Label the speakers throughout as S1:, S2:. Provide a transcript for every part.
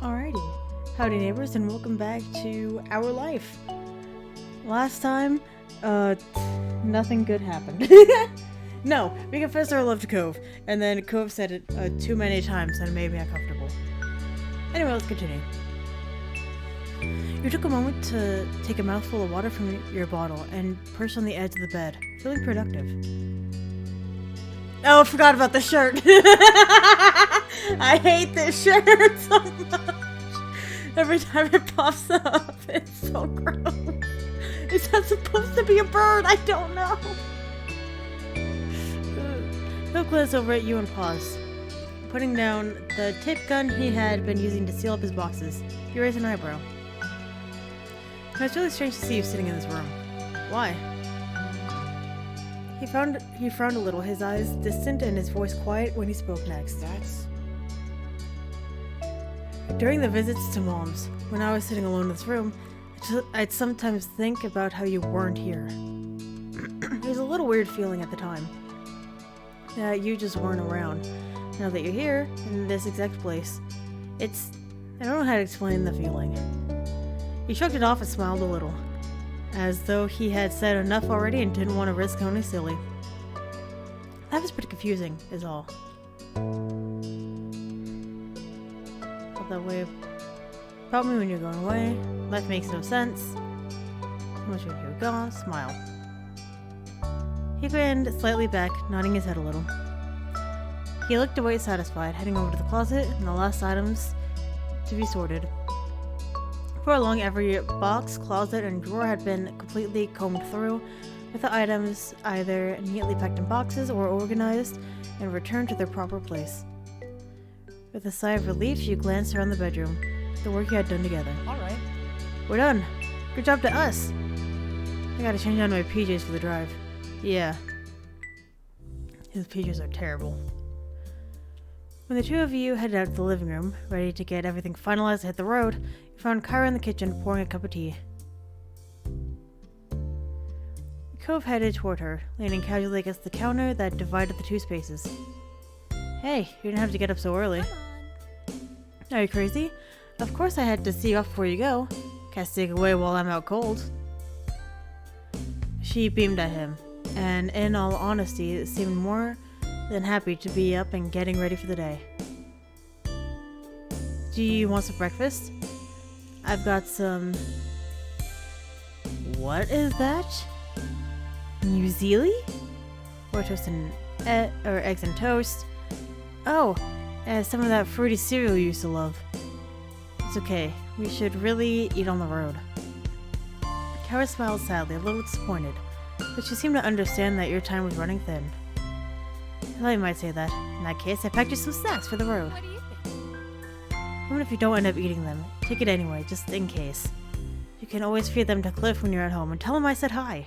S1: Alrighty. Howdy Neighbors, and welcome back to our life. Last time, nothing good happened. No, we confessed our love to Cove, and then Cove said it too many times and it made me uncomfortable. Anyway, let's continue. You took a moment to take a mouthful of water from your bottle and perched on the edge of the bed, feeling productive. Oh, I forgot about the shirt. I hate this shirt so much. Every time it pops up, it's so gross. Is that supposed to be a bird? I don't know. He'll glance over at you and pause. Putting down the tape gun he had been using to seal up his boxes, he raised an eyebrow. It's really strange to see you sitting in this room. Why? He frowned a little, his eyes distant and his voice quiet when he spoke next. During the visits to Mom's, when I was sitting alone in this room, I'd sometimes think about how you weren't here. It was a little weird feeling at the time. That you just weren't around. Now that you're here, in this exact place, I don't know how to explain the feeling. He shrugged it off and smiled a little, as though he had said enough already and didn't want to risk sounding silly. That was pretty confusing, is all. Felt that way about me when you're going away. Life makes no sense. So much when you're gone. Smile. He grinned slightly back, nodding his head a little. He looked away satisfied, heading over to the closet and the last items to be sorted. For long, every box, closet, and drawer had been completely combed through, with the items either neatly packed in boxes or organized and returned to their proper place. With a sigh of relief, you glanced around the bedroom, the work you had done together.
S2: Alright.
S1: We're done. Good job to us. I gotta change out my PJs for the drive. Yeah. His PJs are terrible. When the two of you headed out to the living room, ready to get everything finalized to hit the road, you found Kyra in the kitchen pouring a cup of tea. Cove headed toward her, leaning casually against the counter that divided the two spaces. Hey, you didn't have to get up so early. Are you crazy? Of course I had to see you off before you go. Can't stay away while I'm out cold. She beamed at him, and in all honesty, seemed more than happy to be up and getting ready for the day. Do you want some breakfast? I've got some... What is that? Muesli? Or toast and or eggs and toast? Oh, and some of that fruity cereal you used to love. It's okay. We should really eat on the road. Kara smiled sadly, a little disappointed, but she seemed to understand that your time was running thin. I thought you might say that. In that case, I packed you some snacks for the road.
S2: What do you think?
S1: Even if you don't end up eating them, take it anyway, just in case. You can always feed them to Cliff when you're at home and tell him I said hi.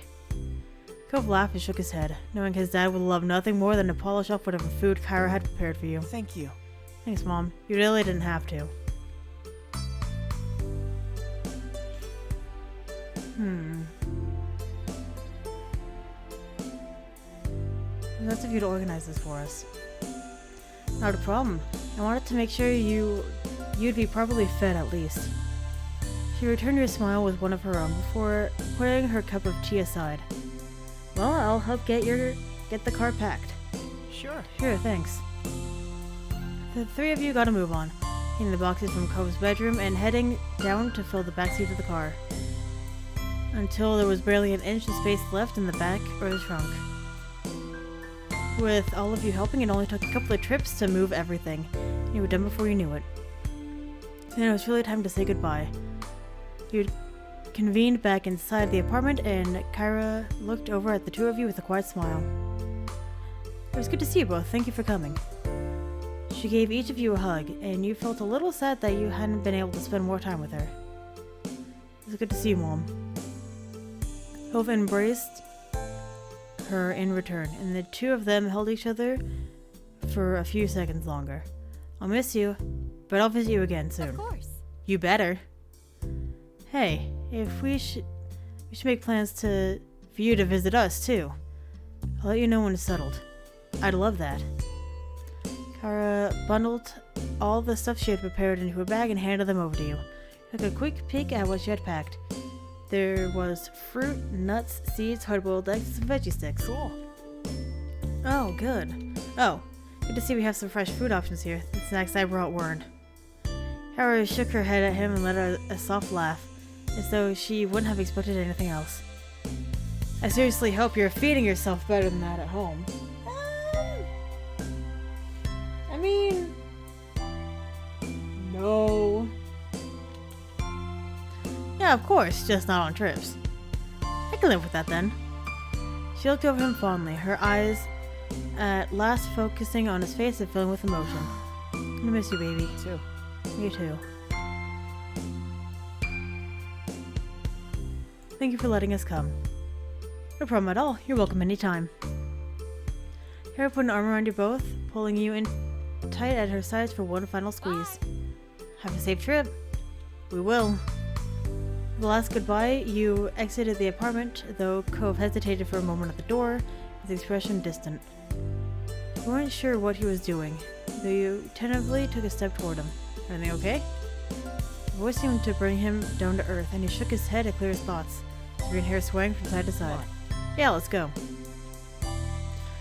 S1: Cove laughed and shook his head, knowing his dad would love nothing more than to polish off whatever food Kyra had prepared for you.
S2: Thank you.
S1: Thanks, Mom. You really didn't have to. That's of you to organize this for us. Not a problem. I wanted to make sure you'd be properly fed at least. She returned your smile with one of her own before putting her cup of tea aside. Well, I'll help get the car packed.
S2: Sure.
S1: Sure, thanks. The three of you got a move on, getting the boxes from Cove's bedroom and heading down to fill the backseat of the car. Until there was barely an inch of space left in the back or the trunk. With all of you helping, it only took a couple of trips to move everything. You were done before you knew it. Then it was really time to say goodbye. You'd convened back inside the apartment, and Kyra looked over at the two of you with a quiet smile. It was good to see you both. Thank you for coming. She gave each of you a hug, and you felt a little sad that you hadn't been able to spend more time with her. It was good to see you, Mom. Cove embraced her in return, and the two of them held each other for a few seconds longer. I'll miss you, but I'll visit you again soon.
S2: Of course.
S1: You better. Hey, if we should make plans for you to visit us too. I'll let you know when it's settled. I'd love that. Kara bundled all the stuff she had prepared into a bag and handed them over to you. Took a quick peek at what she had packed. There was fruit, nuts, seeds, hard-boiled eggs, and some veggie sticks.
S2: Cool.
S1: Oh, good. Oh, good to see we have some fresh food options here. The snacks I brought weren't. Howard shook her head at him and let out a soft laugh, as though she wouldn't have expected anything else. I seriously hope you're feeding yourself better than that at home. I mean... No. Yeah, of course, just not on trips. I can live with that then. She looked over him fondly, her eyes at last focusing on his face and filling with emotion. I miss you, baby.
S2: Me too.
S1: Me too. Thank you for letting us come. No problem at all. You're welcome anytime. Hera put an arm around you both, pulling you in tight at her sides for one final squeeze. Have a safe trip. We will. The last goodbye, you exited the apartment, though Cove hesitated for a moment at the door, his expression distant. You weren't sure what he was doing, though you tentatively took a step toward him. Everything okay? The voice seemed to bring him down to earth, and he shook his head to clear his thoughts, his green hair swaying from side to side. Yeah, let's go.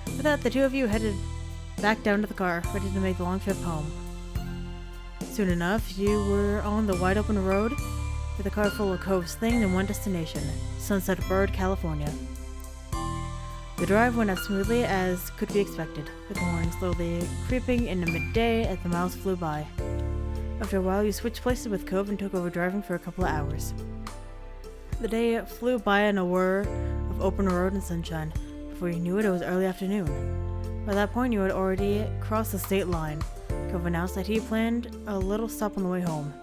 S1: With that, the two of you headed back down to the car, ready to make the long trip home. Soon enough, you were on the wide open road, with a car full of Cove's things and one destination, Sunset Bird, California. The drive went as smoothly as could be expected, with the horn slowly creeping into midday as the miles flew by. After a while, you switched places with Cove and took over driving for a couple of hours. The day flew by in a whir of open road and sunshine. Before you knew it, it was early afternoon. By that point, you had already crossed the state line. Cove announced that he planned a little stop on the way home.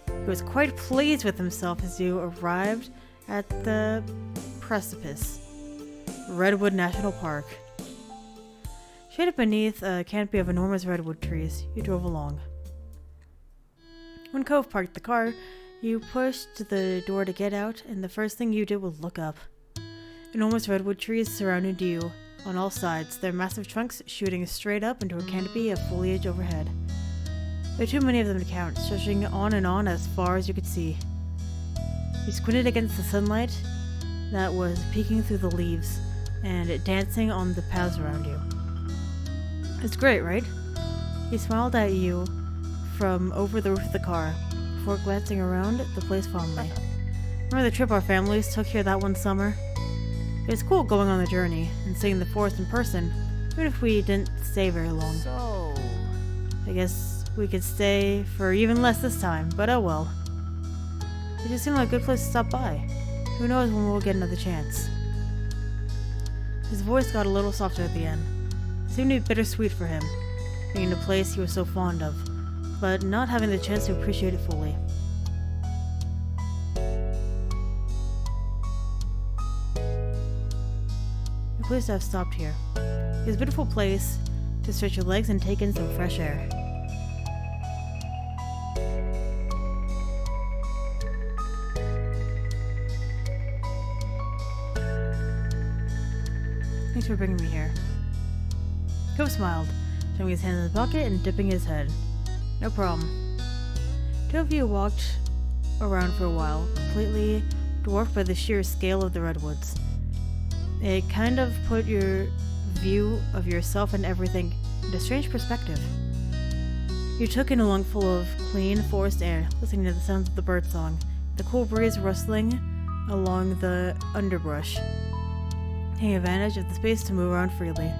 S1: He was quite pleased with himself as you arrived at the precipice, Redwood National Park. Shaded beneath a canopy of enormous redwood trees, you drove along. When Cove parked the car, you pushed the door to get out, and the first thing you did was look up. Enormous redwood trees surrounded you on all sides, their massive trunks shooting straight up into a canopy of foliage overhead. There were too many of them to count, stretching on and on as far as you could see. You squinted against the sunlight that was peeking through the leaves and dancing on the paths around you. It's great, right? He smiled at you from over the roof of the car, before glancing around the place fondly. Remember the trip our families took here that one summer? It was cool going on the journey and seeing the forest in person, even if we didn't stay very long.
S2: So...
S1: I guess we could stay for even less this time, but oh well. It just seemed like a good place to stop by. Who knows when we'll get another chance. His voice got a little softer at the end. It seemed to be bittersweet for him, being in a place he was so fond of, but not having the chance to appreciate it fully. You're pleased to have stopped here. It's a beautiful place to stretch your legs and take in some fresh air. Thanks for bringing me here. Cove smiled, shoving his hand in his pocket and dipping his head. No problem. Two of you walked around for a while, completely dwarfed by the sheer scale of the redwoods. It kind of put your view of yourself and everything into a strange perspective. You took in a lungful of clean forest air, listening to the sounds of the birdsong, the cool breeze rustling along the underbrush, taking advantage of the space to move around freely.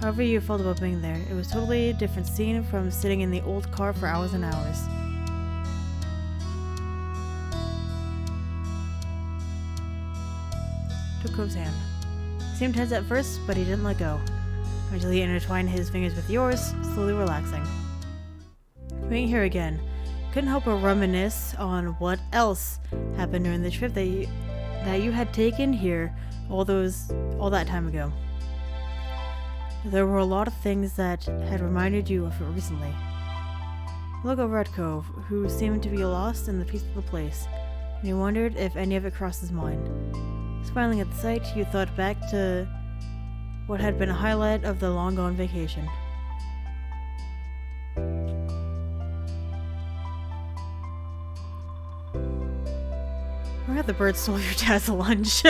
S1: However you felt about being there, it was totally a different scene from sitting in the old car for hours and hours. Took Cove's hand. He seemed tense at first, but he didn't let go, until he intertwined his fingers with yours, slowly relaxing. Being here again, couldn't help but reminisce on what else happened during the trip that you had taken here all that time ago. There were a lot of things that had reminded you of it recently. You look over at Cove, who seemed to be lost in the peace of the place, and you wondered if any of it crossed his mind. Smiling at the sight, you thought back to what had been a highlight of the long-gone vacation. forgot the bird stole your dad's lunch.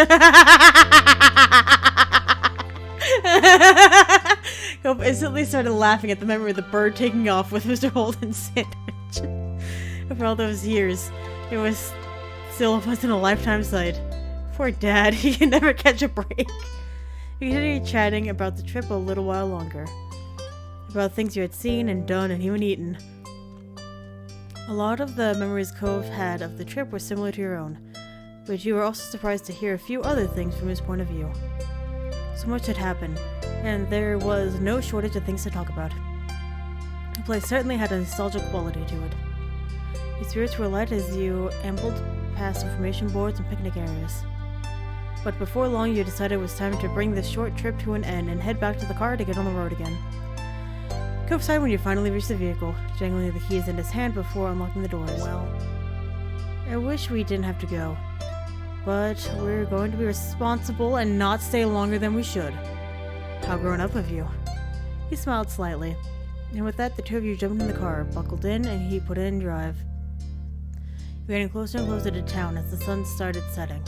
S1: Cove instantly started laughing at the memory of the bird taking off with Mr. Holden's sandwich. For all those years, it was still wasn't a lifetime sight. Poor Dad, he could never catch a break. We continued chatting about the trip a little while longer. About things you had seen and done and even eaten. A lot of the memories Cove had of the trip were similar to your own, but you were also surprised to hear a few other things from his point of view. So much had happened, and there was no shortage of things to talk about. The place certainly had a nostalgic quality to it. Your spirits were light as you ambled past information boards and picnic areas. But before long you decided it was time to bring this short trip to an end and head back to the car to get on the road again. Cove sighed when you finally reached the vehicle, jangling the keys in his hand before unlocking the doors. Well, I wish we didn't have to go. But we're going to be responsible and not stay longer than we should. How grown up of you. He smiled slightly, and with that the two of you jumped in the car, buckled in, and he put it in drive. You were getting closer and closer to town as the sun started setting,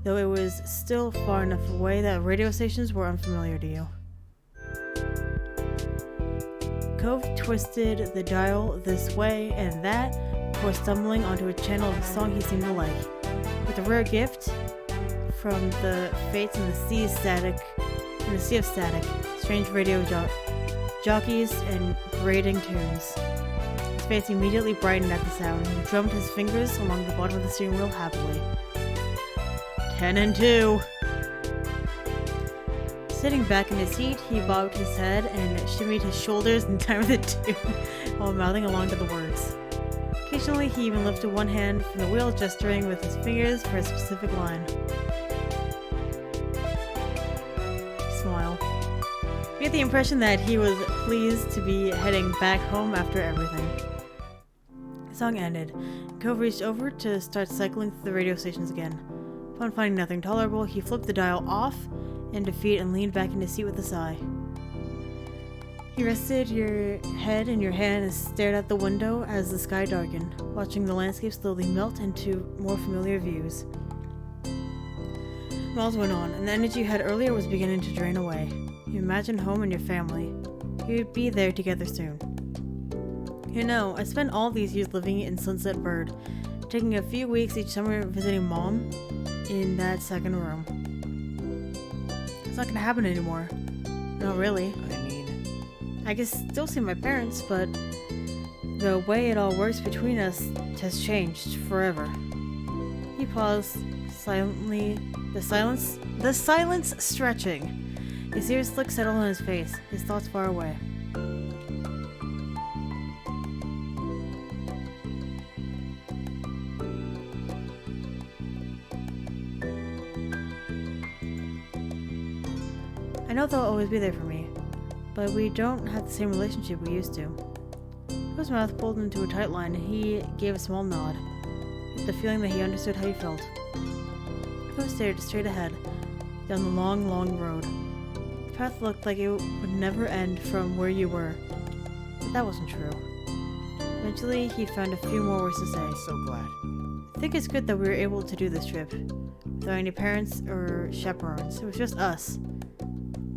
S1: though it was still far enough away that radio stations were unfamiliar to you. Cove twisted the dial this way and that before stumbling onto a channel of a song he seemed to like. With a rare gift from the fates in the sea of static, strange radio jockeys and grating tunes. His face immediately brightened at the sound, and he drummed his fingers along the bottom of the steering wheel happily. 10 and 2. Sitting back in his seat, he bobbed his head and shimmied his shoulders in time with the tune while mouthing along to the words. Occasionally, he even lifted one hand from the wheel, gesturing with his fingers for a specific line. Smile. You get the impression that he was pleased to be heading back home after everything. The song ended. Cove reached over to start cycling through the radio stations again. Upon finding nothing tolerable, he flipped the dial off in defeat and leaned back in his seat with a sigh. He rested your head in your hand and stared out the window as the sky darkened, watching the landscape slowly melt into more familiar views. Miles went on, and the energy you had earlier was beginning to drain away. You imagined home and your family. You'd be there together soon. You know, I spent all these years living in Sunset Bird, taking a few weeks each summer visiting Mom in that second room. It's not gonna happen anymore. No, really. I can still see my parents, but the way it all works between us has changed forever. He paused silently, the silence stretching. A serious look settled on his face, his thoughts far away. I know they'll always be there for me, but we don't have the same relationship we used to. His mouth pulled into a tight line and he gave a small nod, with the feeling that he understood how you felt. He stared straight ahead, down the long, long road. The path looked like it would never end from where you were, but that wasn't true. Eventually, he found a few more words to say.
S2: So glad.
S1: I think it's good that we were able to do this trip, without any parents or chaperones. It was just us.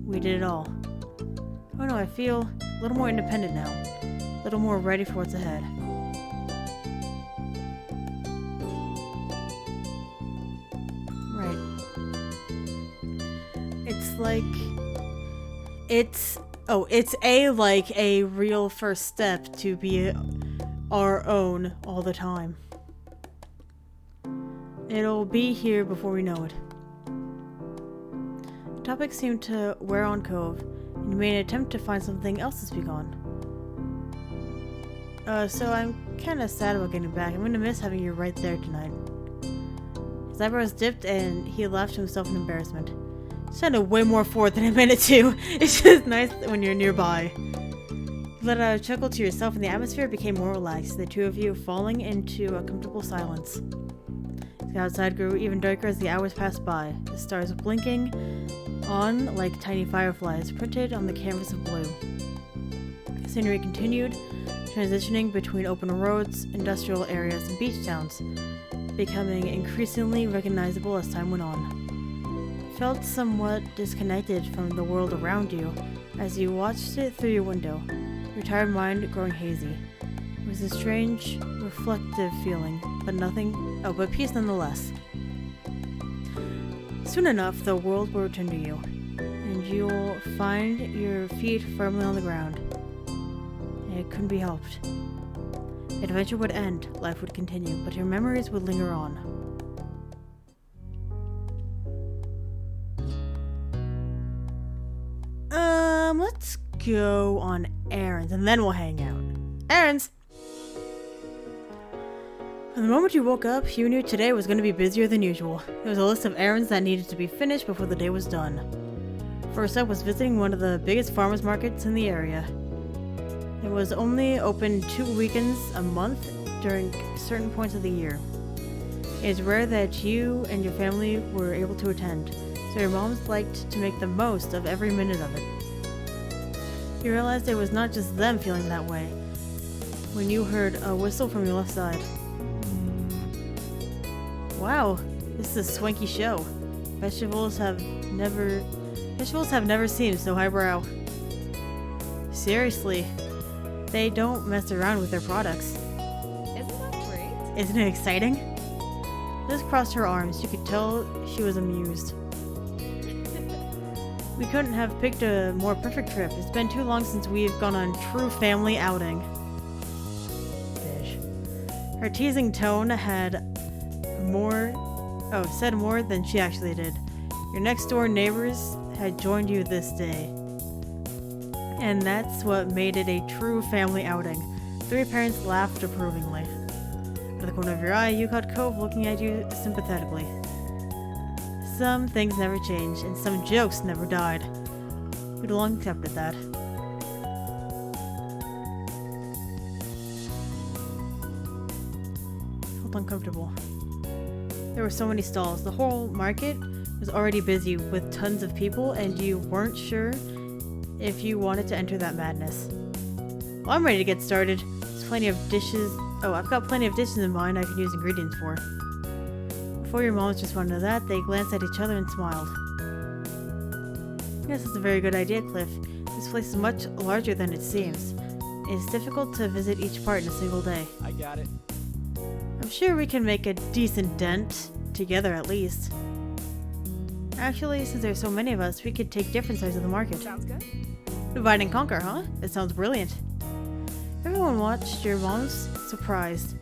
S1: We did it all. Oh no, I feel a little more independent now. A little more ready for what's ahead. Right. It's a real first step to be our own all the time. It'll be here before we know it. The topic seemed to wear on Cove, and he made an attempt to find something else to speak on. So I'm kinda sad about getting back. I'm gonna miss having you right there tonight. His eyebrows dipped, and he laughed to himself in embarrassment. It sounded way more forward than I meant it to. It's just nice when you're nearby. You let out a chuckle to yourself, and the atmosphere became more relaxed, the two of you falling into a comfortable silence. The outside grew even darker as the hours passed by, the stars blinking on like tiny fireflies printed on the canvas of blue. The scenery continued, transitioning between open roads, industrial areas, and beach towns. becoming increasingly recognizable as time went on. You felt somewhat disconnected from the world around you as you watched it through your window, your tired mind growing hazy. It was a strange, reflective feeling, but peace nonetheless. Soon enough, the world will return to you, and you'll find your feet firmly on the ground. It couldn't be helped. Adventure would end, life would continue, but your memories would linger on. Let's go on errands, and then we'll hang out. Errands! From the moment you woke up, you knew today was going to be busier than usual. There was a list of errands that needed to be finished before the day was done. First up was visiting one of the biggest farmers markets in the area. It was only open 2 weekends a month during certain points of the year. It is rare that you and your family were able to attend, so your moms liked to make the most of every minute of it. You realized it was not just them feeling that way when you heard a whistle from your left side. Wow, this is a swanky show. Vegetables have never seemed so highbrow. Seriously, they don't mess around with their products.
S3: Isn't that great?
S1: Isn't it exciting? Liz crossed her arms. You could tell she was amused. We couldn't have picked a more perfect trip. It's been too long since we've gone on true family outing. Fish. Her teasing tone said more than she actually did. Your next door neighbors had joined you this day. And that's what made it a true family outing. 3 parents laughed approvingly. Out of the corner of your eye, you caught Cove looking at you sympathetically. Some things never change, and some jokes never died. You'd long accepted that. Felt uncomfortable. There were so many stalls. The whole market was already busy with tons of people, and you weren't sure if you wanted to enter that madness. Well, I'm ready to get started. There's plenty of dishes. Oh, I've got plenty of dishes in mind I can use ingredients for. Before your moms responded to that, they glanced at each other and smiled. Yes, that's a very good idea, Cliff. This place is much larger than it seems. It's difficult to visit each part in a single day.
S2: I got it.
S1: I'm sure we can make a decent dent, together at least. Actually, since there's so many of us, we could take different sides of the market.
S3: Sounds good.
S1: Divide and conquer, huh? That sounds brilliant. Everyone watched your mom's surprised.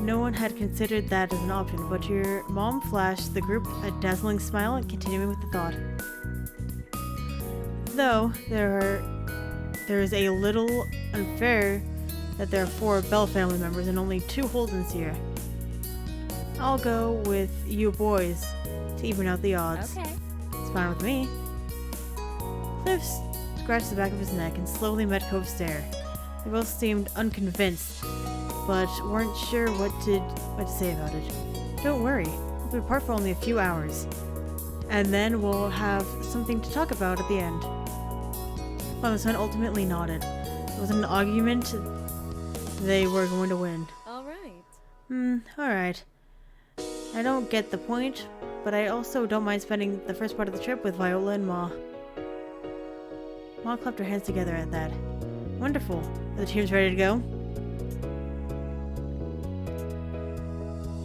S1: No one had considered that as an option, but your mom flashed the group a dazzling smile and continuing with the thought. Though there is a little unfair that there are 4 Bell family members and only 2 Holdens here. I'll go with you boys to even out the odds.
S3: Okay.
S1: It's fine with me. Cliff scratched the back of his neck and slowly met Cove's stare. They both seemed unconvinced, but weren't sure what to say about it. Don't worry, we'll be apart for only a few hours, and then we'll have something to talk about at the end. Well, the son ultimately nodded. It was an argument they were going to win.
S3: All right.
S1: Alright. I don't get the point, but I also don't mind spending the first part of the trip with Viola and Ma. Ma clapped her hands together at that. Wonderful. Are the teams ready to go?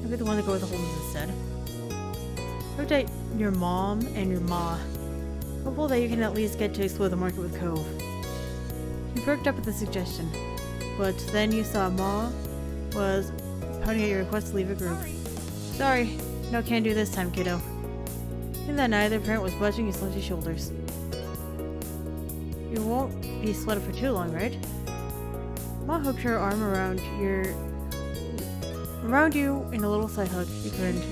S1: I'll be the one to go with the Holdens instead. Looked at your mom and your Ma. Hopeful that you can at least get to explore the market with Cove. You perked up at the suggestion, but then you saw Ma was pouting at your request to leave the group. Sorry, no can do this time, kiddo. In that neither parent was budging, you slumped your shoulders. You won't be sweated for too long, right? Ma hooked her arm around you in a little side hug. You grinned.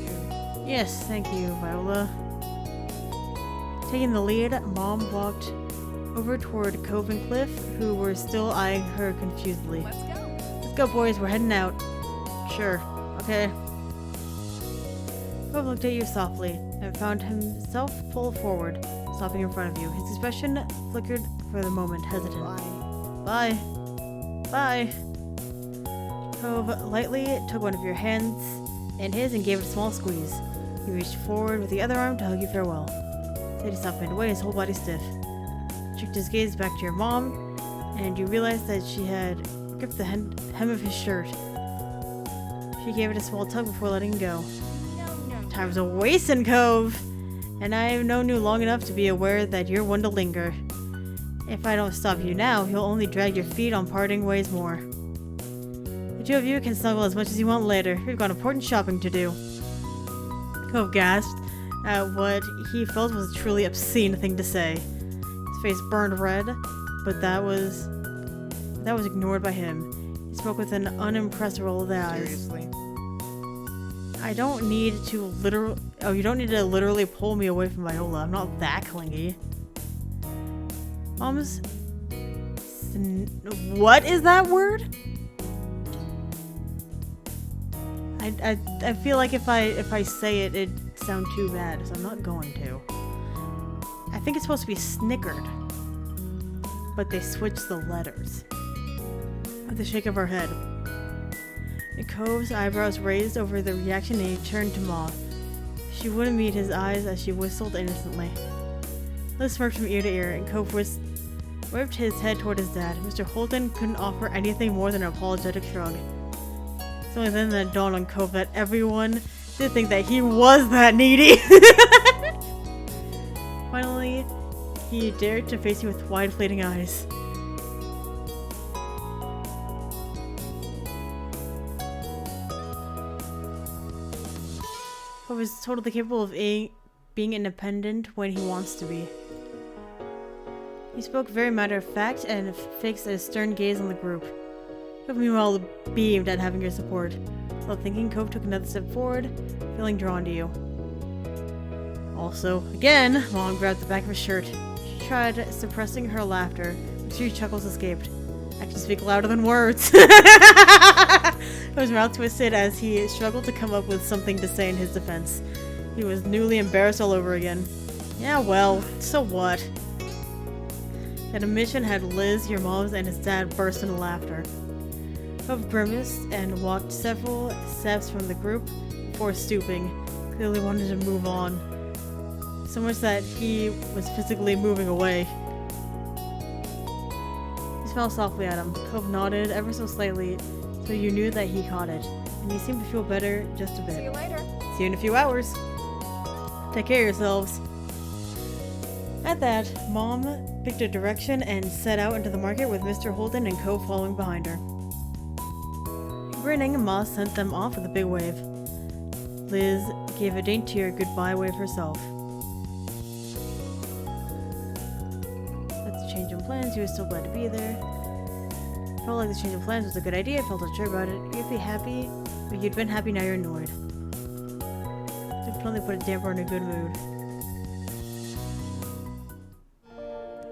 S1: Yes, thank you, Viola. Taking the lead, Mom walked over toward Cove and Cliff, who were still eyeing her confusedly.
S3: Let's go.
S1: Let's go, boys. We're heading out. Sure. Okay. Cove looked at you softly and found himself pull forward, stopping in front of you. His expression flickered for the moment, hesitant. Bye. Bye. Cove lightly took one of your hands in his and gave it a small squeeze. He reached forward with the other arm to hug you farewell. Then he stopped midway, his whole body stiff. Checked his gaze back to your mom, and you realized that she had gripped the hem of his shirt. She gave it a small tug before letting go. Time's a wastin', Cove! And I have known you long enough to be aware that you're one to linger. If I don't stop you now, you'll only drag your feet on parting ways more. The two of you can snuggle as much as you want later. We've got important shopping to do. Cove gasped at what he felt was a truly obscene thing to say. His face burned red, but that was ignored by him. He spoke with an unimpressed roll of the eyes.
S2: Seriously?
S1: I don't need to you don't need to literally pull me away from Viola. I'm not that clingy. Mom's... What is that word? I feel like if I say it, it'd sound too bad, so I'm not going to. I think it's supposed to be snickered. But they switched the letters. With a shake of her head. Cove's eyebrows raised over the reaction and he turned to Ma. She wouldn't meet his eyes as she whistled innocently. Liz smirked from ear to ear, and Cove whipped his head toward his dad. Mr. Holden couldn't offer anything more than an apologetic shrug. It's only then that it dawned on Cove that everyone did think that he was that needy. Finally, he dared to face you with wide, fleeting eyes. Cove is totally capable of being independent when he wants to be. He spoke very matter-of-fact and fixed a stern gaze on the group. Cove meanwhile beamed at having your support. Without thinking, Cove took another step forward, feeling drawn to you. Also, again, Mom grabbed the back of his shirt. She tried suppressing her laughter, but 3 chuckles escaped. Actions speak louder than words. His mouth twisted as he struggled to come up with something to say in his defense. He was newly embarrassed all over again. Yeah, well, so what? That admission had Liz, your moms, and his dad burst into laughter. Cove grimaced and walked several steps from the group before stooping, clearly wanted to move on. So much that he was physically moving away. He smiled softly at him. Cove nodded ever so slightly, so you knew that he caught it, and he seemed to feel better just a bit.
S3: See you later.
S1: See you in a few hours. Take care of yourselves. At that, Mom picked a direction and set out into the market with Mr. Holden and Cove following behind her. Grinning, Ma sent them off with a big wave. Liz gave a daintier goodbye wave herself. That's a change in plans. You were still glad to be there. Felt like the change of plans was a good idea. Felt unsure about it. You'd be happy, but you'd been happy, now you're annoyed. Definitely put a damper on a good mood.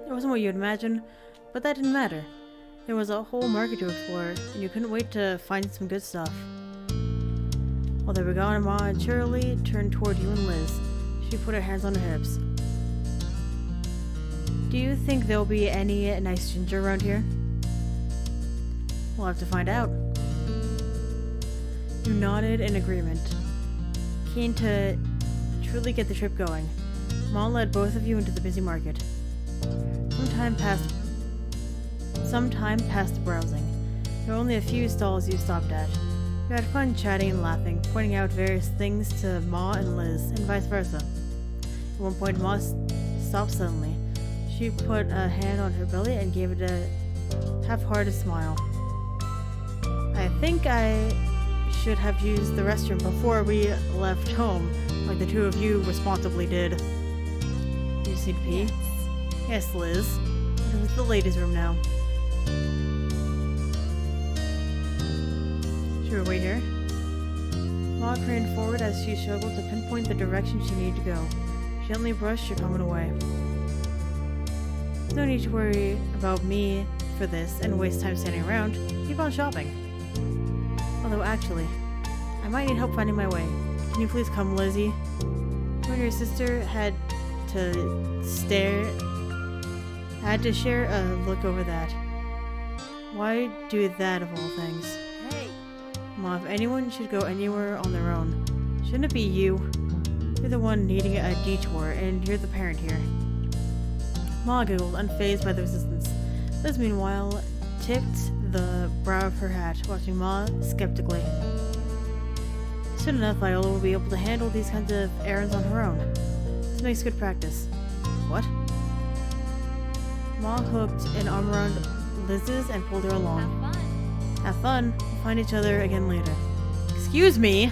S1: It wasn't what you'd imagined, but that didn't matter. There was a whole market to explore, and you couldn't wait to find some good stuff. While they were gone, Ma cheerily turned toward you and Liz. She put her hands on her hips. Do you think there'll be any nice ginger around here? We'll have to find out. You nodded in agreement, keen to truly get the trip going. Ma led both of you into the busy market. Some time passed browsing. There were only a few stalls you stopped at. You had fun chatting and laughing, pointing out various things to Ma and Liz, and vice versa. At one point, Ma stopped suddenly. She put a hand on her belly and gave it a half-hearted smile. I think I should have used the restroom before we left home, like the two of you responsibly did. You just need to pee? Yes, Liz. It was the ladies' room now. Should we wait here? Ma craned forward as she struggled to pinpoint the direction she needed to go. She gently brushed your comment away. No need to worry about me for this and waste time standing around. Keep on shopping. Although actually, I might need help finding my way. Can you please come, Lizzie? You and your sister had to share a look over that. Why do that of all things?
S3: Hey.
S1: Ma, if anyone should go anywhere on their own, shouldn't it be you? You're the one needing a detour, and you're the parent here. Ma giggled, unfazed by the resistance. Liz, meanwhile, tipped the brow of her hat, watching Ma skeptically. Soon enough, Viola will be able to handle these kinds of errands on her own. This makes good practice. What? Ma hooked an arm around Liz's and pulled her along.
S3: Have fun.
S1: Have fun. We'll find each other again later. Excuse me?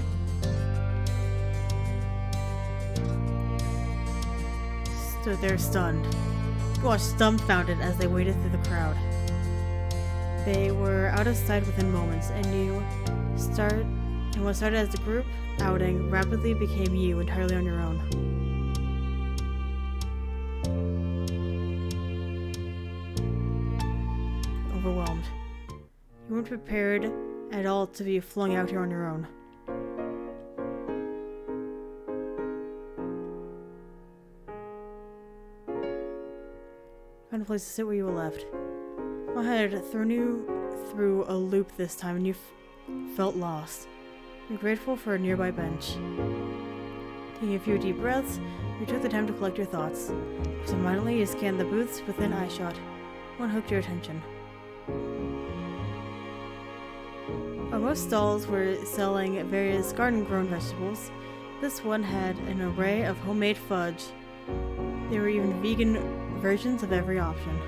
S1: Stood there stunned. Watched dumbfounded as they waited through the crowd. They were out of sight within moments, and what started as a group outing rapidly became you entirely on your own. Overwhelmed. You weren't prepared at all to be flung out here on your own. Find a place to sit where you were left. My head thrown you through a loop this time, and you felt lost. You're grateful for a nearby bench. Taking a few deep breaths, you took the time to collect your thoughts. Absentmindedly, you scanned the booths within eyeshot. One hooked your attention. While most stalls were selling various garden-grown vegetables, this one had an array of homemade fudge. There were even vegan versions of every option.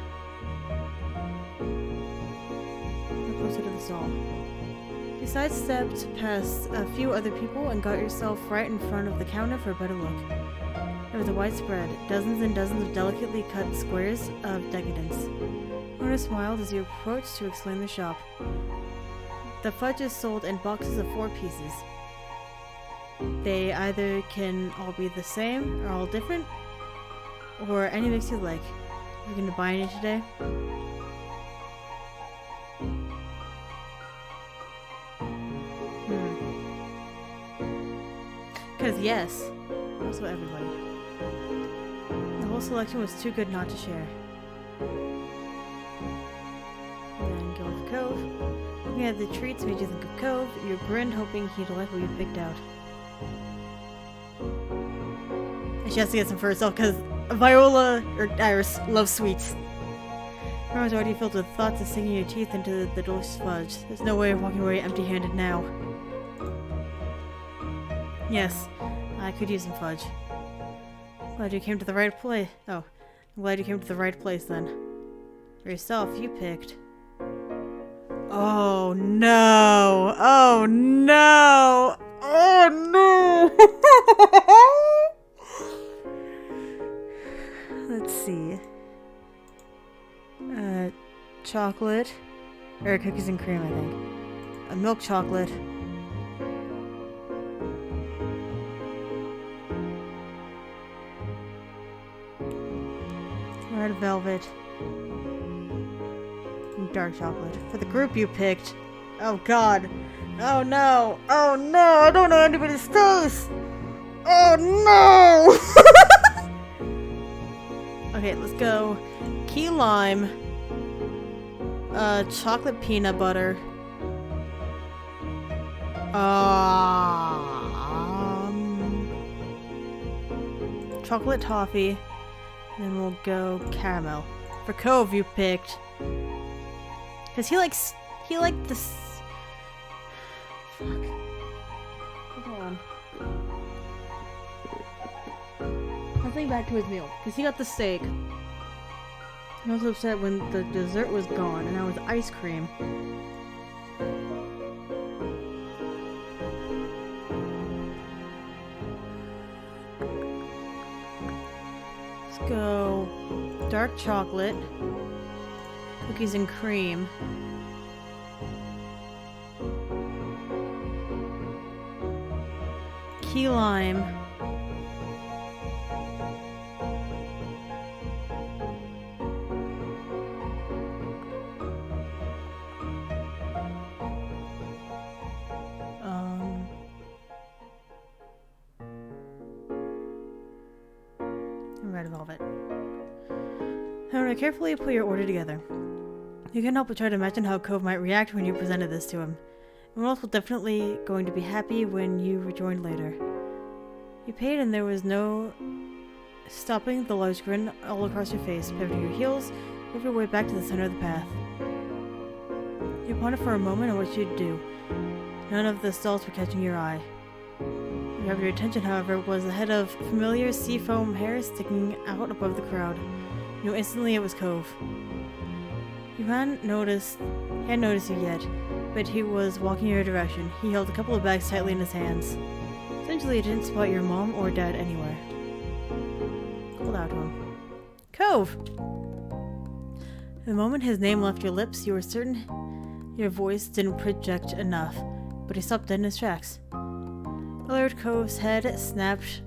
S1: Get closer to the stall. You sidestepped past a few other people and got yourself right in front of the counter for a better look. There was a wide spread, dozens and dozens of delicately cut squares of decadence. Mona smiled as you approached to explain the shop. The fudge is sold in boxes of 4 pieces. They either can all be the same or all different, or any mix you like. Are you going to buy any today? Because yes, also everybody. The whole selection was too good not to share. Then go with Cove. Looking at the treats made you think of Cove. You grinned, hoping he'd like what you picked out. And she has to get some for herself because Viola, or Iris, loves sweets. Her mind's already filled with thoughts of sinking your teeth into the delicious fudge. There's no way of walking away empty-handed now. Yes, I could use some fudge. Glad you came to the right place. Oh, I'm glad you came to the right place then. For yourself, you picked. Oh no! Oh no! Oh no! Let's see. Chocolate. Or cookies and cream, I think. A milk chocolate. Red velvet. And dark chocolate. For the group you picked. Oh god. Oh no. Oh no. I don't know anybody's taste. Oh no. Okay, let's go. Key lime. Chocolate peanut butter. Chocolate toffee. Then we'll go caramel. For Cove, you picked. Because he liked this. Fuck. Hold on. I'll think back to his meal. Because he got the steak. I was upset when the dessert was gone and that was ice cream. Let's go dark chocolate, cookies and cream, key lime, red velvet. However, carefully put your order together. You can't help but try to imagine how Cove might react when you presented this to him. Everyone else will definitely going to be happy when you rejoined later. You paid and there was no stopping the large grin all across your face. Pivoting your heels, move your way back to the center of the path. You pondered for a moment on what you'd do. None of the stalls were catching your eye. What grabbed your attention, however, was a head of familiar seafoam hair sticking out above the crowd. You knew instantly it was Cove. You hadn't noticed you yet, but he was walking in your direction. He held a couple of bags tightly in his hands. Essentially, he didn't spot your mom or dad anywhere. Called out to him. Cove! The moment his name left your lips, you were certain your voice didn't project enough, but he stopped dead in his tracks. Alert Cove's head snapped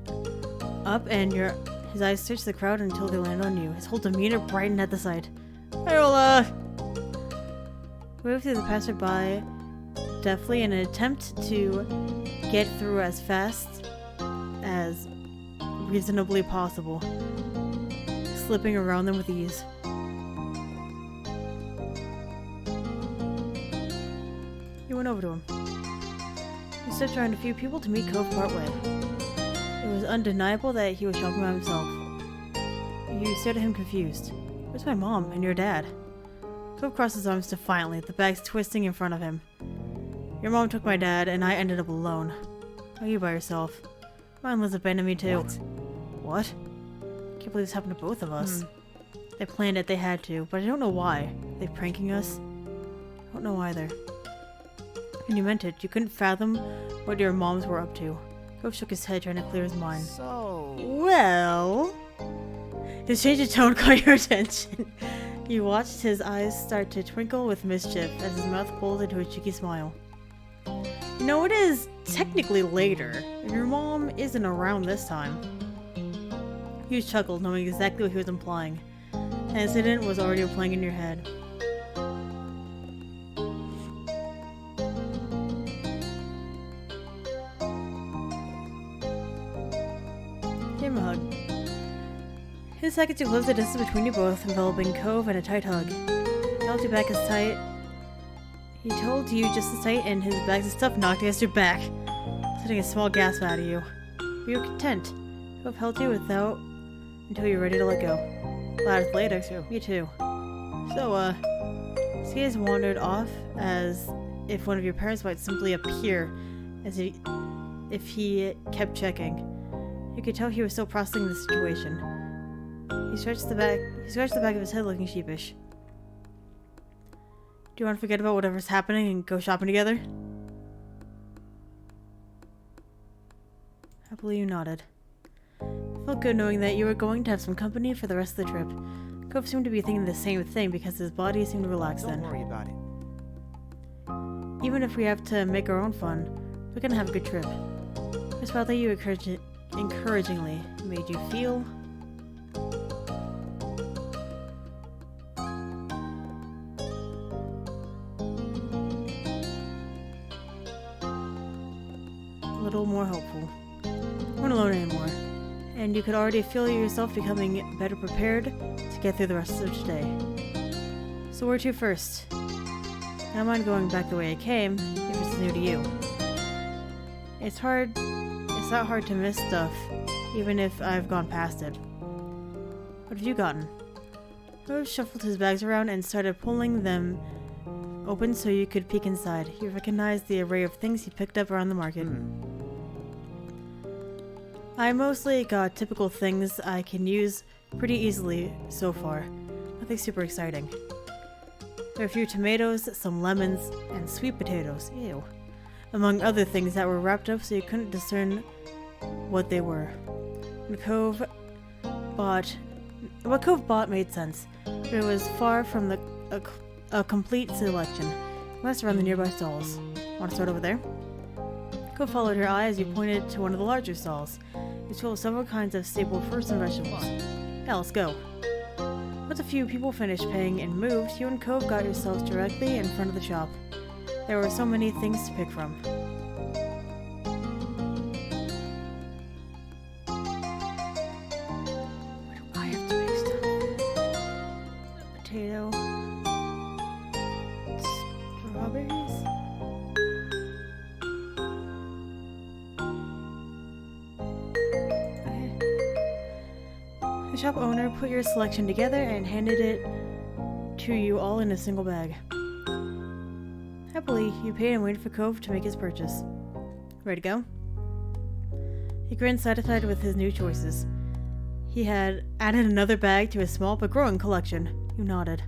S1: up and his eyes searched the crowd until they landed on you. His whole demeanor brightened at the sight. Iola! Moved through the passerby deftly in an attempt to get through as fast as reasonably possible, slipping around them with ease. You went over to him. You stepped around a few people to meet Cove partway. It was undeniable that he was shopping by himself. You stared at him confused. Where's my mom and your dad? Cove crossed his arms defiantly, the bags twisting in front of him. Your mom took my dad, and I ended up alone. How are you by yourself? Mine was abandoned me too. What? Can't believe this happened to both of us. They planned it, they had to, but I don't know why. Are they pranking us? I don't know either. And you meant it. You couldn't fathom what your moms were up to. Cove shook his head, trying to clear his mind.
S2: So...
S1: Well... His change of tone caught your attention. You watched his eyes start to twinkle with mischief as his mouth pulled into a cheeky smile. You know, it is technically later, and your mom isn't around this time. You chuckled, knowing exactly what he was implying. An incident was already playing in your head. Give him a hug. In seconds, you closed the distance between you both, enveloping Cove in a tight hug. He held you back as tight. He told you just as tight, and his bags of stuff knocked against your back, sending a small gasp out of you. But you were content. Cove held you until you were ready to let go. Laughed later. Me too. So, his gaze wandered off as if one of your parents might simply appear, if he kept checking. You could tell he was still processing the situation. He scratched the back of his head, looking sheepish. Do you want to forget about whatever's happening and go shopping together? Happily, you nodded. It felt good knowing that you were going to have some company for the rest of the trip. Cove seemed to be thinking the same thing because his body seemed relaxed then.
S2: Don't worry about it.
S1: Even if we have to make our own fun, we're gonna have a good trip. I just felt that you encouragingly made you feel... a little more hopeful. You weren't alone anymore, and you could already feel yourself becoming better prepared to get through the rest of today. So where to first? I don't mind going back the way I came, if it's new to you. It's not hard to miss stuff, even if I've gone past it. What have you gotten? Cove shuffled his bags around and started pulling them open so you could peek inside. You recognized the array of things he picked up around the market. I mostly got typical things I can use pretty easily so far. Nothing super exciting. There are a few tomatoes, some lemons, and sweet potatoes. Ew. Among other things that were wrapped up so you couldn't discern what they were. What Cove bought made sense, but it was far from a complete selection. Glanced around the nearby stalls. Want to start over there? Cove followed her eye as you pointed to one of the larger stalls. It's full of several kinds of staple fruits and vegetables. Yeah, let's go. Once a few people finished paying and moved, you and Cove got yourselves directly in front of the shop. There were so many things to pick from. Why do I have to make stuff? Potato. Strawberries? shop owner put your selection together and handed it to you all in a single bag. Happily, you paid and waited for Cove to make his purchase. Ready to go? He grinned, satisfied with his new choices. He had added another bag to his small but growing collection. You nodded.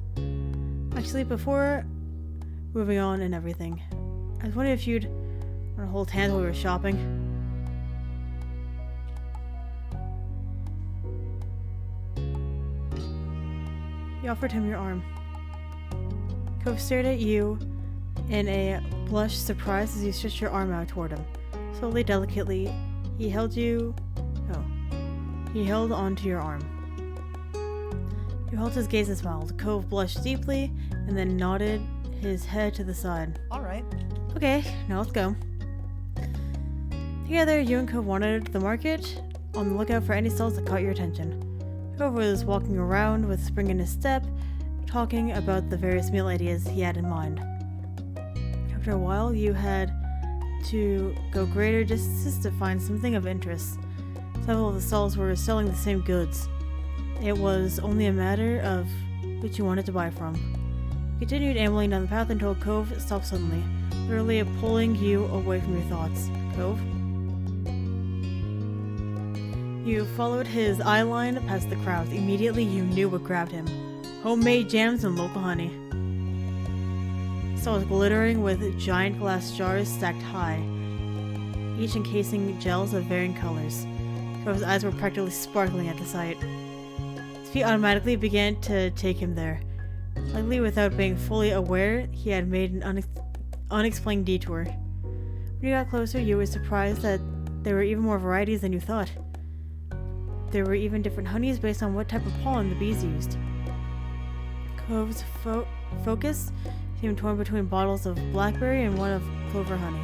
S1: Actually, before moving on and everything, I was wondering if you'd want to hold hands while we were shopping. You offered him your arm. Cove stared at you in a blushed surprise as you stretched your arm out toward him. Slowly, delicately, he held onto your arm. You held his gaze and smiled. Cove blushed deeply and then nodded his head to the side.
S2: Alright.
S1: Okay, now let's go. Together, you and Cove wandered the market, on the lookout for any stalls that caught your attention. Cove was walking around with spring in his step, talking about the various meal ideas he had in mind. After a while, you had to go greater distances to find something of interest. Several of the stalls were selling the same goods. It was only a matter of which you wanted to buy from. You continued ambling down the path until Cove stopped suddenly, literally pulling you away from your thoughts. Cove? You followed his eye line past the crowds. Immediately, you knew what grabbed him. Homemade jams and local honey. Stalls glittering with giant glass jars stacked high, each encasing gels of varying colors. Cove's eyes were practically sparkling at the sight. His feet automatically began to take him there. Likely without being fully aware, he had made an unexplained detour. When you got closer, you were surprised that there were even more varieties than you thought. There were even different honeys based on what type of pollen the bees used. Cove's focus seemed torn between bottles of blackberry and one of clover honey.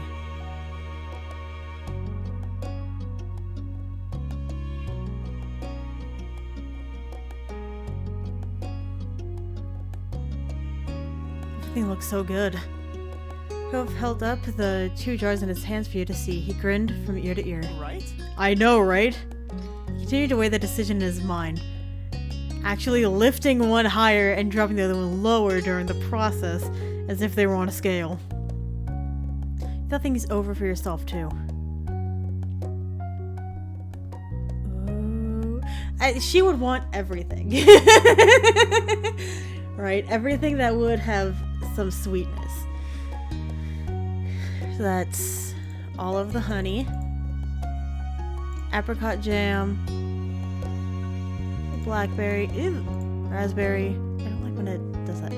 S1: Everything looks so good. Cove held up the 2 jars in his hands for you to see. He grinned from ear to ear.
S2: Right?
S1: I know, right? He continued to weigh the decision in his mind, actually lifting one higher and dropping the other one lower during the process, as if they were on a scale. You thought things over for yourself, too. Ooh. She would want everything. Right? Everything that would have some sweetness. So that's all of the honey, apricot jam, blackberry, raspberry. I don't like when it does that.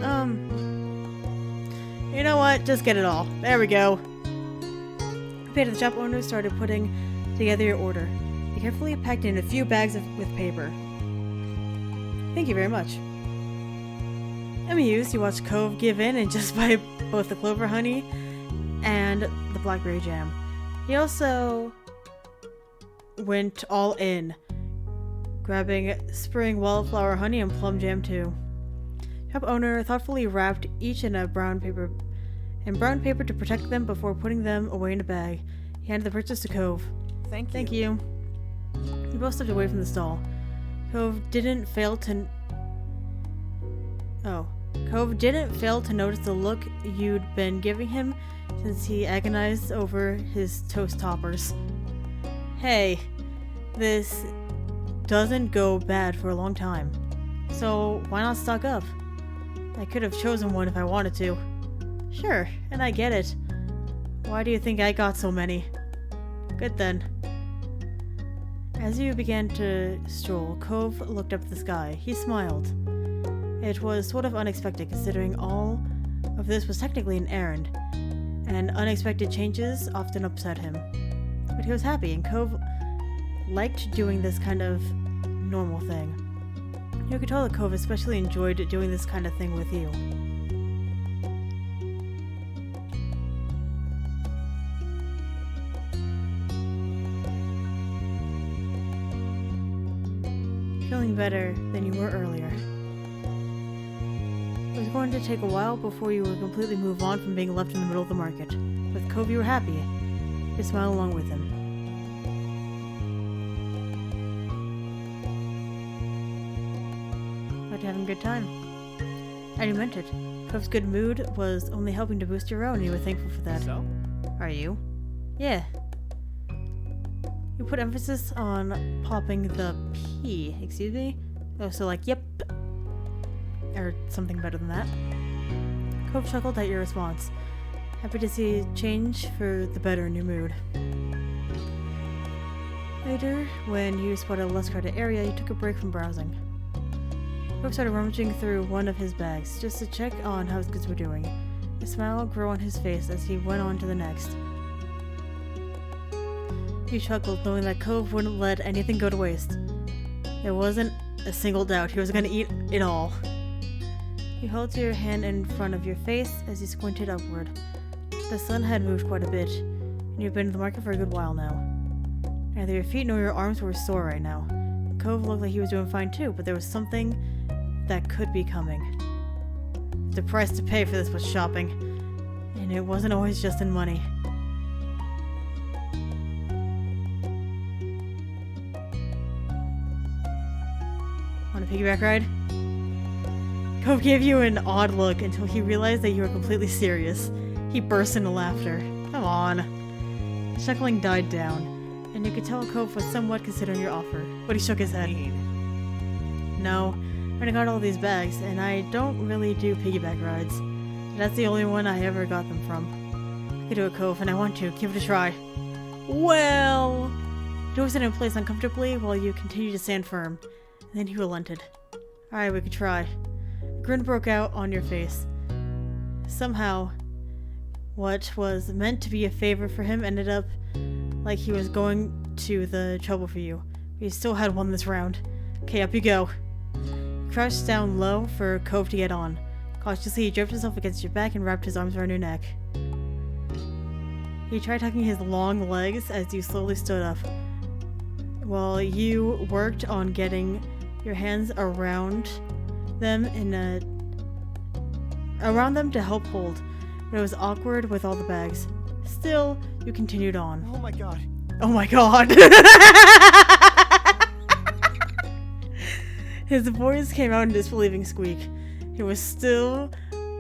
S1: You know what? Just get it all. There we go. You paid the shop owner, started putting together your order. You carefully packed in a few bags with paper. Thank you very much. Amused, you watched Cove give in and just buy both the clover honey and the blackberry jam. He also went all in, grabbing spring wildflower honey and plum jam too. Shop owner thoughtfully wrapped each in brown paper to protect them before putting them away in a bag. He handed the purchase to Cove.
S2: Thank you.
S1: You both stepped away from the stall. Cove didn't fail to notice the look you'd been giving him since he agonized over his toast toppers. Hey, this doesn't go bad for a long time, so why not stock up? I could have chosen one if I wanted to. Sure, and I get it. Why do you think I got so many? Good then. As you began to stroll, Cove looked up at the sky. He smiled. It was sort of unexpected, considering all of this was technically an errand, and unexpected changes often upset him. But he was happy, and Cove liked doing this kind of normal thing. You could tell that Cove especially enjoyed doing this kind of thing with you. Feeling better than you were earlier. It was going to take a while before you would completely move on from being left in the middle of the market. With Cove, you were happy. You smiled along with him. having a good time. And you meant it. Cove's good mood was only helping to boost your own, and you were thankful for that.
S2: So?
S1: Are you? Yeah. You put emphasis on popping the P. Excuse me? Oh, so like, yep. Or something better than that. Cove chuckled at your response. Happy to see change for the better in your mood. Later, when you spotted a less crowded area, you took a break from browsing. Cove started rummaging through one of his bags, just to check on how his goods were doing. A smile grew on his face as he went on to the next. He chuckled, knowing that Cove wouldn't let anything go to waste. There wasn't a single doubt he was going to eat it all. You held your hand in front of your face as you squinted upward. The sun had moved quite a bit, and you've been in the market for a good while now. Neither your feet nor your arms were sore right now. Cove looked like he was doing fine too, but there was something that could be coming. The price to pay for this was shopping, and it wasn't always just in money. Want a piggyback ride? Cove gave you an odd look until he realized that you were completely serious. He burst into laughter. Come on. The chuckling died down, and you could tell Cove was somewhat considering your offer, but he shook his head. No, I already got all these bags, and I don't really do piggyback rides. That's the only one I ever got them from. I could do a Cove, and I want to. Give it a try. Well... He was in place uncomfortably while you continued to stand firm, and then he relented. Alright, we could try. A grin broke out on your face. Somehow, what was meant to be a favor for him ended up like he was going to the trouble for you. But you still had won this round. Okay, up you go. You crouched down low for Cove to get on. Cautiously, he draped himself against your back and wrapped his arms around your neck. He tried tucking his long legs as you slowly stood up, while you worked on getting your hands around them to help hold, but it was awkward with all the bags. Still, you continued on.
S2: Oh my god.
S1: Oh my god! His voice came out in a disbelieving squeak. He was still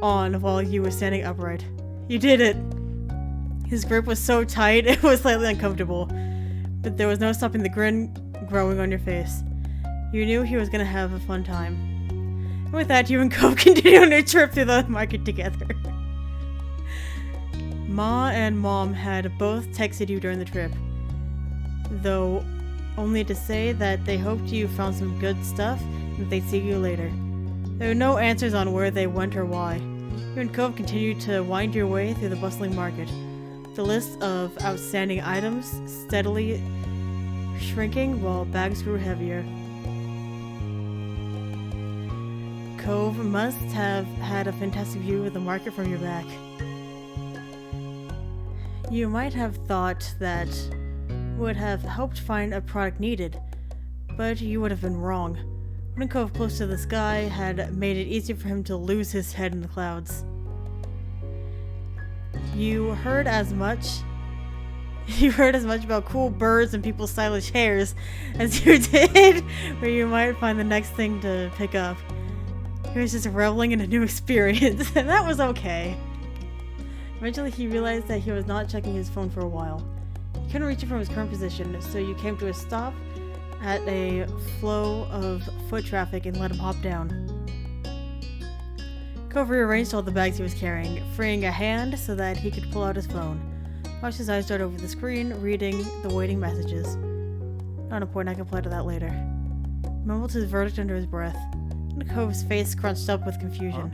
S1: on while you were standing upright. You did it! His grip was so tight it was slightly uncomfortable, but there was no stopping the grin growing on your face. You knew he was gonna have a fun time. And with that, you and Cove continued on your trip through the market together. Ma and Mom had both texted you during the trip, though only to say that they hoped you found some good stuff and that they'd see you later. There were no answers on where they went or why. You and Cove continued to wind your way through the bustling market, the list of outstanding items steadily shrinking while bags grew heavier. Cove must have had a fantastic view of the market from your back. You might have thought that would have helped find a product needed, but you would have been wrong. Putting Cove close to the sky had made it easier for him to lose his head in the clouds. You heard as much about cool birds and people's stylish hairs as you did where you might find the next thing to pick up. He was just reveling in a new experience, and that was okay. Eventually, he realized that he was not checking his phone for a while. He couldn't reach it from his current position, so you came to a stop at a flow of foot traffic and let him hop down. Cove rearranged all the bags he was carrying, freeing a hand so that he could pull out his phone. Watched his eyes dart over the screen, reading the waiting messages. Not important, I can apply to that later. He mumbled his verdict under his breath. And Cove's face scrunched up with confusion.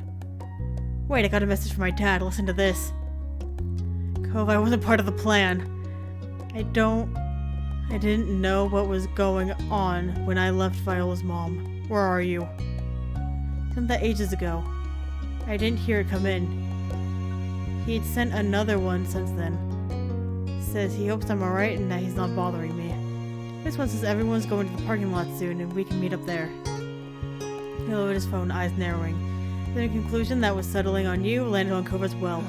S1: Wait, I got a message from my dad, listen to this. Cove, I wasn't part of the plan. I didn't know what was going on when I left Viola's mom. Where are you? Sent that ages ago. I didn't hear it come in. He'd sent another one since then. Says he hopes I'm alright and that he's not bothering me. This one says everyone's going to the parking lot soon and we can meet up there. He lowered his phone, eyes narrowing. Then a conclusion that was settling on you landed on Cove as well.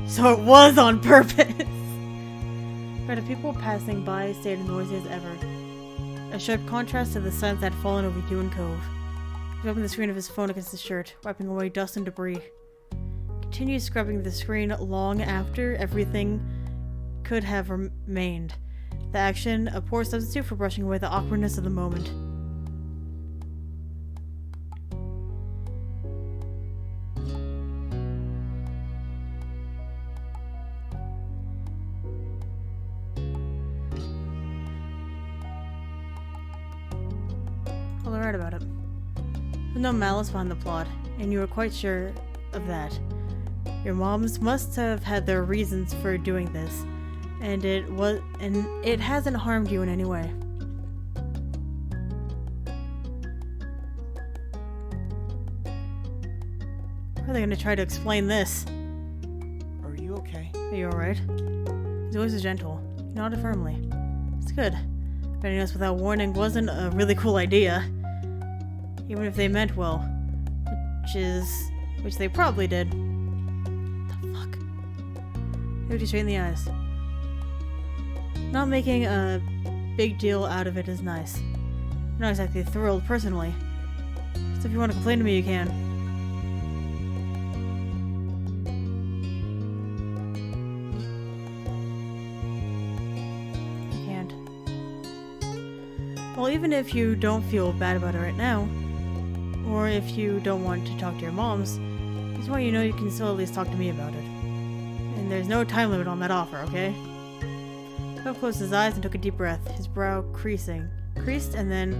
S1: So it was on purpose! But the people passing by stayed as noisy as ever. A sharp contrast to the silence that had fallen over you and Cove. He opened the screen of his phone against his shirt, wiping away dust and debris. Continued scrubbing the screen long after everything could have remained. The action, a poor substitute for brushing away the awkwardness of the moment. Well, they're right about it. There's no malice behind the plot, and you were quite sure of that. Your moms must have had their reasons for doing this, and it hasn't harmed you in any way. How are they gonna try to explain this?
S2: Are you okay?
S1: Are you alright? His voice is gentle. He nodded firmly. It's good. Betting us without warning wasn't a really cool idea. Even if they meant well. Which they probably did. The fuck? He looked you straight in the eyes. Not making a big deal out of it is nice. I'm not exactly thrilled, personally. So if you want to complain to me, you can. You can't. Well, even if you don't feel bad about it right now, or if you don't want to talk to your moms, I just want you to know you can still at least talk to me about it. And there's no time limit on that offer, okay? Cove closed his eyes and took a deep breath, his brow creased and then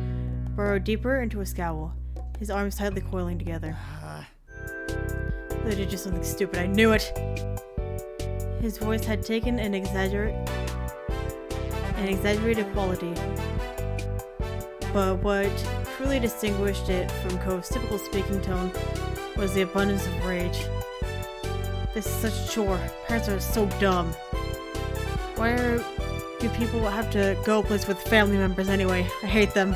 S1: burrowed deeper into a scowl, his arms tightly coiling together. They did just something stupid, I knew it! His voice had taken an exaggerated quality, but what truly distinguished it from Cove's typical speaking tone was the abundance of rage. This is such a chore. Parents are so dumb. Why do people have to go places with family members anyway? I hate them.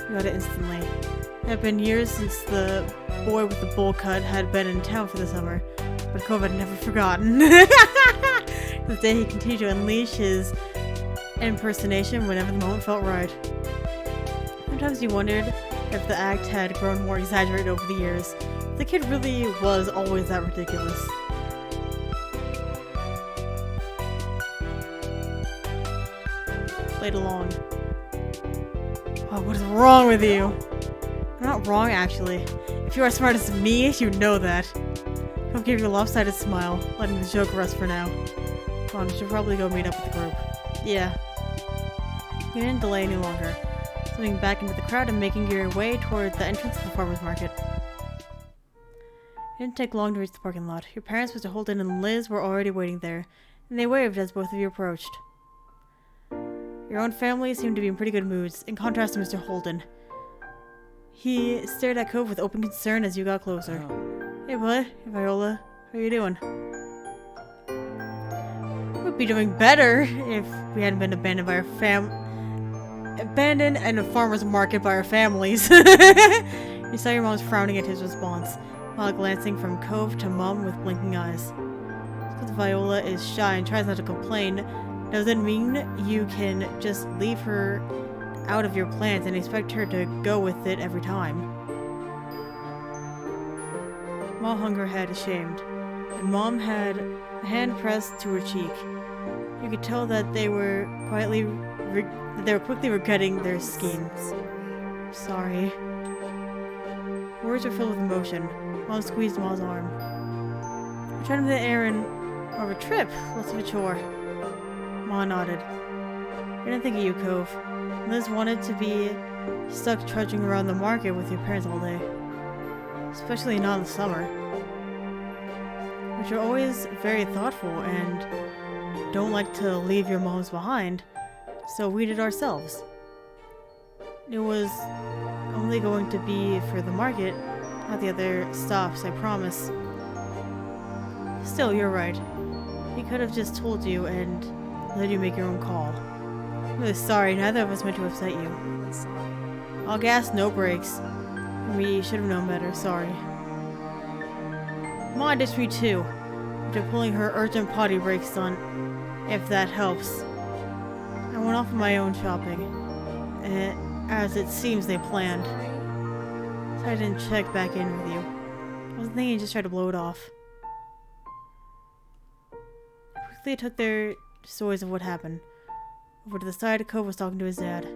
S1: You got it instantly. It had been years since the boy with the bowl cut had been in town for the summer, but Cove had never forgotten. This day he continued to unleash his impersonation whenever the moment felt right. Sometimes he wondered if the act had grown more exaggerated over the years. The kid really was always that ridiculous. Played along. Oh, what is wrong with you? I'm not wrong, actually. If you are as smart as me, you know that. Cove gave you a lopsided smile, letting the joke rest for now. Come on, we should probably go meet up with the group. Yeah. You didn't delay any longer, slipping back into the crowd and making your way toward the entrance of the farmer's market. It didn't take long to reach the parking lot. Your parents, Mr. Holden and Liz, were already waiting there, and they waved as both of you approached. Your own family seemed to be in pretty good moods, in contrast to Mr. Holden. He stared at Cove with open concern as you got closer. Hey bud, hey Viola, how you doing? We'd be doing better if we hadn't been abandoned by our abandoned in a farmer's market by our families. You saw your mom's frowning at his response, while glancing from Cove to Mom with blinking eyes. Because Viola is shy and tries not to complain, doesn't mean you can just leave her out of your plans and expect her to go with it every time. Mom hung her head, ashamed, and Mom had a hand pressed to her cheek. You could tell that they were quickly regretting their scheme. Sorry. Words were filled with emotion. Mom squeezed Ma's arm. We're trying to make the errand of a trip, less of a chore. Ma nodded. I didn't think of you, Cove. Liz wanted to be stuck trudging around the market with your parents all day. Especially not in the summer. But you're always very thoughtful and don't like to leave your moms behind, so we did ourselves. It was only going to be for the market, not the other stops, I promise. Still, you're right. He could have just told you and let you make your own call. I'm really sorry, neither of us meant to upset you. All gas, no brakes. We should have known better, sorry. Ma ditched me too, after pulling her urgent potty brakes on, if that helps. I went off on my own shopping, as it seems they planned. I didn't check back in with you. I wasn't thinking, just tried to blow it off. I quickly took their stories of what happened. Over to the side, Cove was talking to his dad.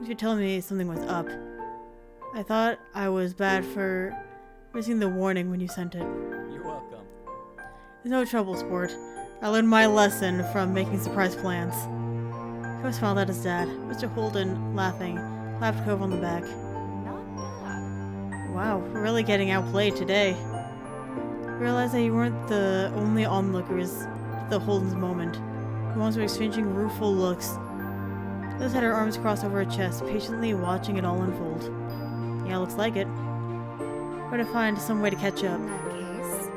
S1: He was telling me something was up. I thought I was bad for missing the warning when you sent it.
S2: You're welcome.
S1: There's no trouble, sport. I learned my lesson from making surprise plans. Cove smiled at his dad. Mr. Holden, laughing, clapped Cove on the back.
S3: Not bad.
S1: Wow, we're really getting outplayed today. I realized that you weren't the only onlookers to the Holden's moment. The ones were exchanging rueful looks. Liz had her arms crossed over her chest, patiently watching it all unfold. Yeah, looks like it. We're gonna find some way to catch up.
S3: In that case,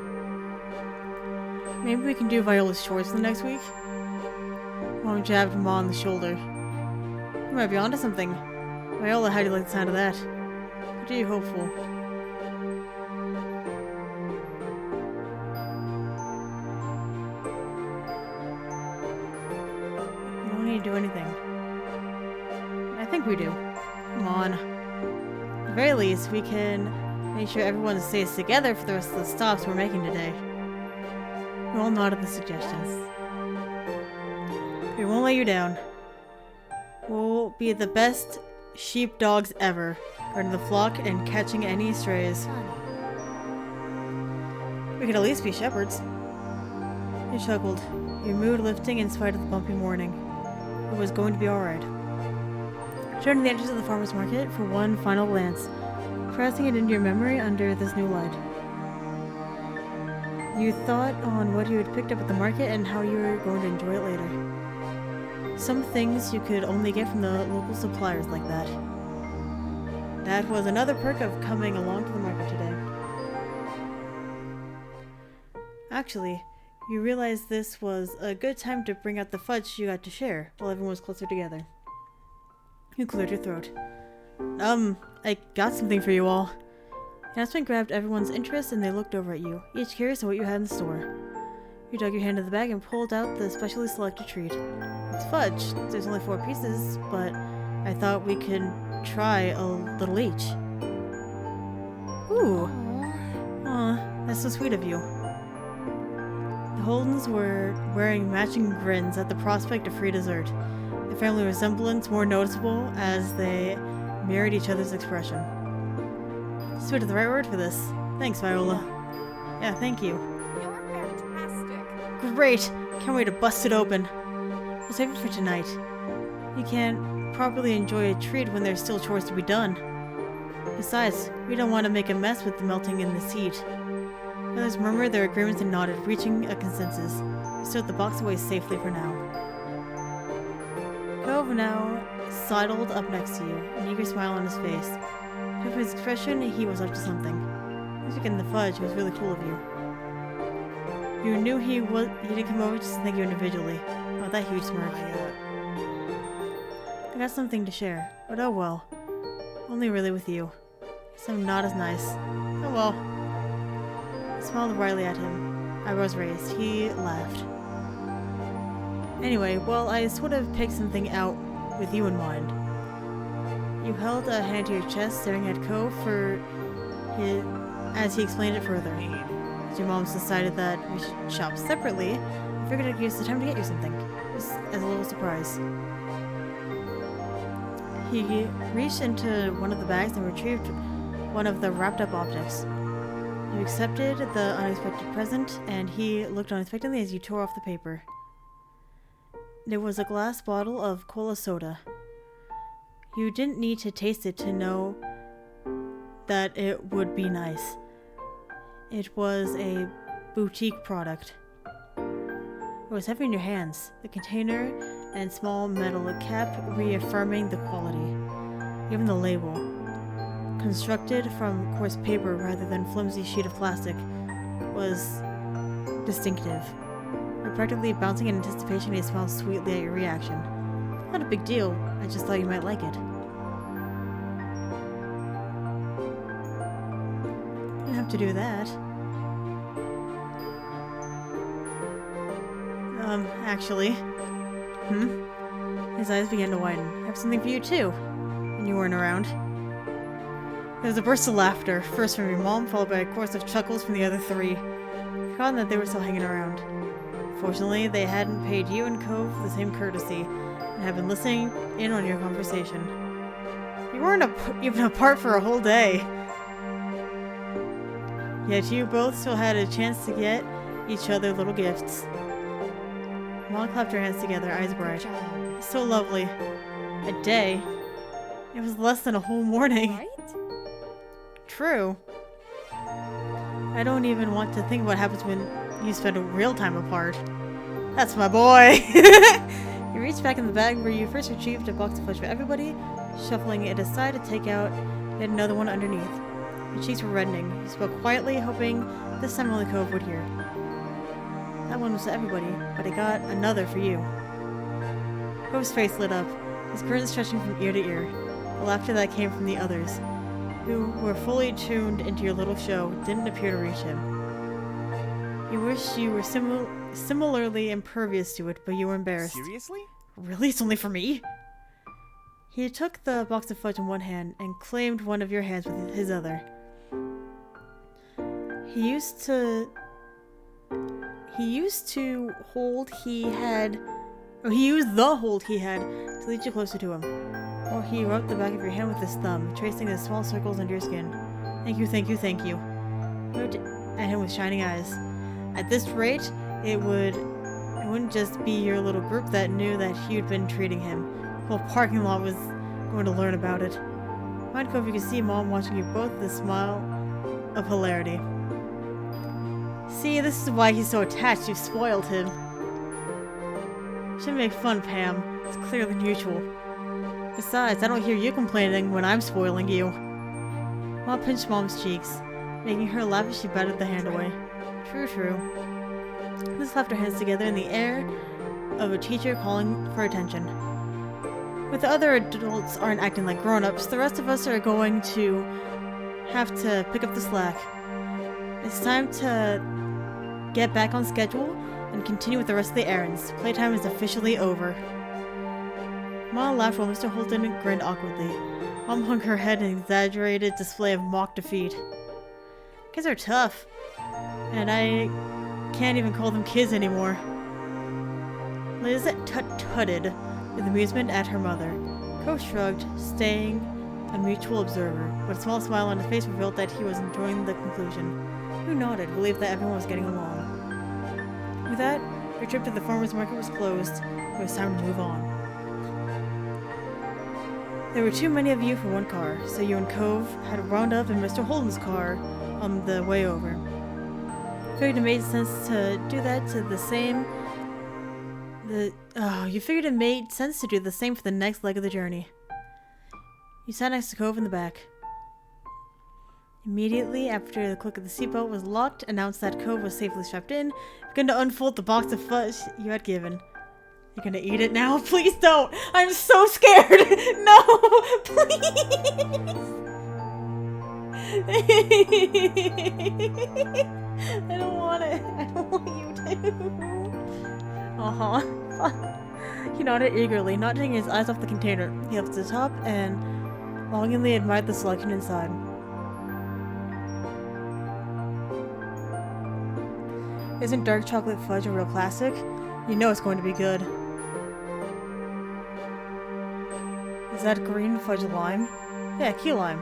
S1: Maybe we can do Viola's chores the next week? Mom jabbed Ma on the shoulder. You might be onto something. Viola, how do you like the sound of that? What are you hopeful? We don't need to do anything. I think we do. Come on. At the very least, we can make sure everyone stays together for the rest of the stops we're making today. We all nodded the suggestions. We won't let you down. We'll be the best sheepdogs ever, guarding the flock and catching any strays.
S3: honey.
S1: We could at least be shepherds. He chuckled, your mood lifting in spite of the bumpy morning. It was going to be alright. Turning the entrance of the farmer's market for one final glance, pressing it into your memory under this new light. You thought on what you had picked up at the market and how you were going to enjoy it later. Some things you could only get from the local suppliers like that. That was another perk of coming along to the market today. Actually, you realized this was a good time to bring out the fudge you got to share while everyone was closer together. You cleared your throat. I got something for you all. Announcement grabbed everyone's interest and they looked over at you, each curious of what you had in store. You dug your hand in the bag and pulled out the specially selected treat. It's fudge. There's only 4 pieces, but I thought we could try a little each. Ooh. Aw, that's so sweet of you. The Holdens were wearing matching grins at the prospect of free dessert, their family resemblance more noticeable as they mirrored each other's expression. Sweet is the right word for this. Thanks, Viola. Yeah, thank you.
S3: You're fantastic.
S1: Great! Can't wait to bust it open. We'll save it for tonight. You can't properly enjoy a treat when there's still chores to be done. Besides, we don't want to make a mess with the melting in this heat. The others murmured their agreements and nodded, reaching a consensus. They stowed the box away safely for now. Cove now sidled up next to you, an eager smile on his face. From his expression, he was up to something. Music and the fudge was really cool of you. You knew he didn't come over just to thank you individually. Oh, that huge smirk. I got something to share, but oh well. Only really with you. Guess I'm not as nice. Oh well. I smiled wryly at him. Eyebrows raised. He laughed. Anyway, well, I sort of picked something out with you in mind. You held a hand to your chest, staring at Cove as he explained it further. As your moms decided that we should shop separately, I figured I'd use the time to get you something, just as a little surprise. He reached into one of the bags and retrieved one of the wrapped-up objects. You accepted the unexpected present, and he looked unexpectedly as you tore off the paper. There was a glass bottle of cola soda. You didn't need to taste it to know that it would be nice. It was a boutique product. It was heavy in your hands, the container and small metal cap reaffirming the quality. Even the label, constructed from coarse paper rather than flimsy sheet of plastic, was distinctive. You're practically bouncing in anticipation and he smiled sweetly at your reaction. Not a big deal, I just thought you might like it. Didn't have to do that. Actually. His eyes began to widen. I have something for you too. When you weren't around. There was a burst of laughter, first from your mom, followed by a chorus of chuckles from the other three. Forgotten that they were still hanging around. Fortunately, they hadn't paid you and Cove the same courtesy, and had been listening in on your conversation. You weren't even apart for a whole day. Yet you both still had a chance to get each other little gifts. Mom clapped her hands together, eyes bright. So lovely. A day? It was less than a whole morning.
S3: Right?
S1: True. I don't even want to think what happens when you spend a real time apart. That's my boy! You reached back in the bag where you first retrieved a box of fudge for everybody, shuffling it aside to take out yet another one underneath. Your cheeks were reddening. You spoke quietly, hoping this time only Cove would hear. That one was to everybody, but I got another for you. Cove's face lit up, his grin stretching from ear to ear. The laughter that came from the others, who were fully tuned into your little show, didn't appear to reach him. You wish you were similarly impervious to it, but you were embarrassed.
S2: Seriously?
S1: Really? It's only for me? He took the box of fudge in one hand and claimed one of your hands with his other. He used the hold he had to lead you closer to him. Or he rubbed the back of your hand with his thumb, tracing the small circles under your skin. Thank you, thank you, thank you. He looked at him with shining eyes. At this rate, it wouldn't just be your little group that knew that you'd been treating him. The whole parking lot was going to learn about it. Mind Cove, you could see Mom watching you both with a smile of hilarity. See, this is why he's so attached. You spoiled him. Shouldn't make fun, Pam. It's clearly mutual. Besides, I don't hear you complaining when I'm spoiling you. Mom pinched Mom's cheeks, making her laugh as she batted the hand away. True, true. They slapped her hands together in the air of a teacher calling for attention. With the other adults aren't acting like grown-ups, the rest of us are going to have to pick up the slack. It's time to get back on schedule and continue with the rest of the errands. Playtime is officially over. Mom laughed while Mr. Holden grinned awkwardly. Mom hung her head in an exaggerated display of mock defeat. Kids are tough. And I can't even call them kids anymore. Liz tut-tutted with amusement at her mother. Cove shrugged, staying a mutual observer, but a small smile on his face revealed that he was enjoying the conclusion. Who nodded, believed that everyone was getting along. With that, your trip to the farmer's market was closed. It was time to move on. There were too many of you for one car, so you and Cove had wound up in Mr. Holden's car on the way over. You figured it made sense to do the same for the next leg of the journey. You sat next to Cove in the back. Immediately after the click of the seatbelt was locked, announced that Cove was safely strapped in, began to unfold the box of fudge you had given. You're gonna eat it now? Please don't! I'm so scared! No! Please! I don't want it. I don't want you to. Fuck. He nodded eagerly, not taking his eyes off the container. He lifted the top and longingly admired the selection inside. Isn't dark chocolate fudge a real classic? You know it's going to be good. Is that green fudge lime? Yeah, key lime.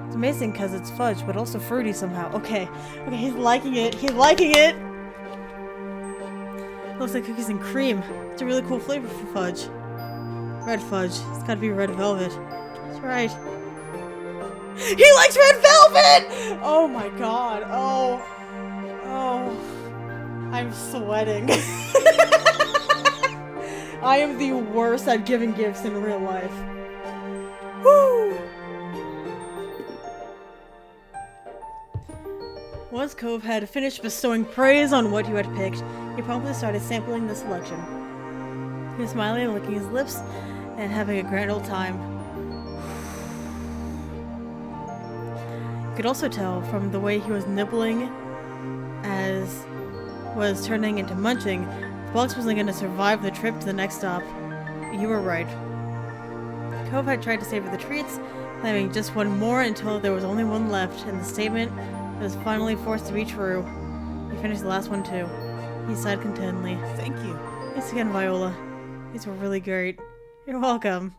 S1: It's amazing because it's fudge, but also fruity somehow. Okay, he's liking it. He's liking it! Looks like cookies and cream. It's a really cool flavor for fudge. Red fudge. It's gotta be red velvet. That's right. He likes red velvet! Oh my god. Oh. I'm sweating. I am the worst at giving gifts in real life. Woo! Once Cove had finished bestowing praise on what you had picked, he promptly started sampling the selection. He was smiling and licking his lips and having a grand old time. You could also tell from the way he was nibbling as was turning into munching, the box wasn't going to survive the trip to the next stop. You were right. Cove had tried to savor the treats, claiming just one more until there was only one left, and the statement was finally forced to be true. He finished the last one too. He sighed contentedly.
S2: Thank you.
S1: Thanks again, Viola. These were really great. You're welcome.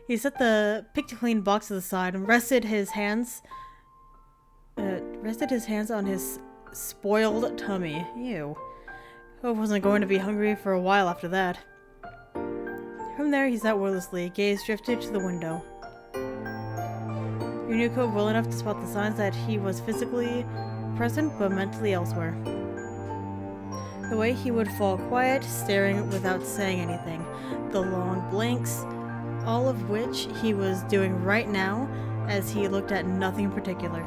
S1: He set the pick-to-clean box to the side and rested his hands on his spoiled tummy. Ew. Cove wasn't going to be hungry for a while after that. From there, he sat wordlessly, gaze drifted to the window. He knew Cove well enough to spot the signs that he was physically present but mentally elsewhere. The way he would fall quiet, staring without saying anything, the long blinks, all of which he was doing right now as he looked at nothing in particular.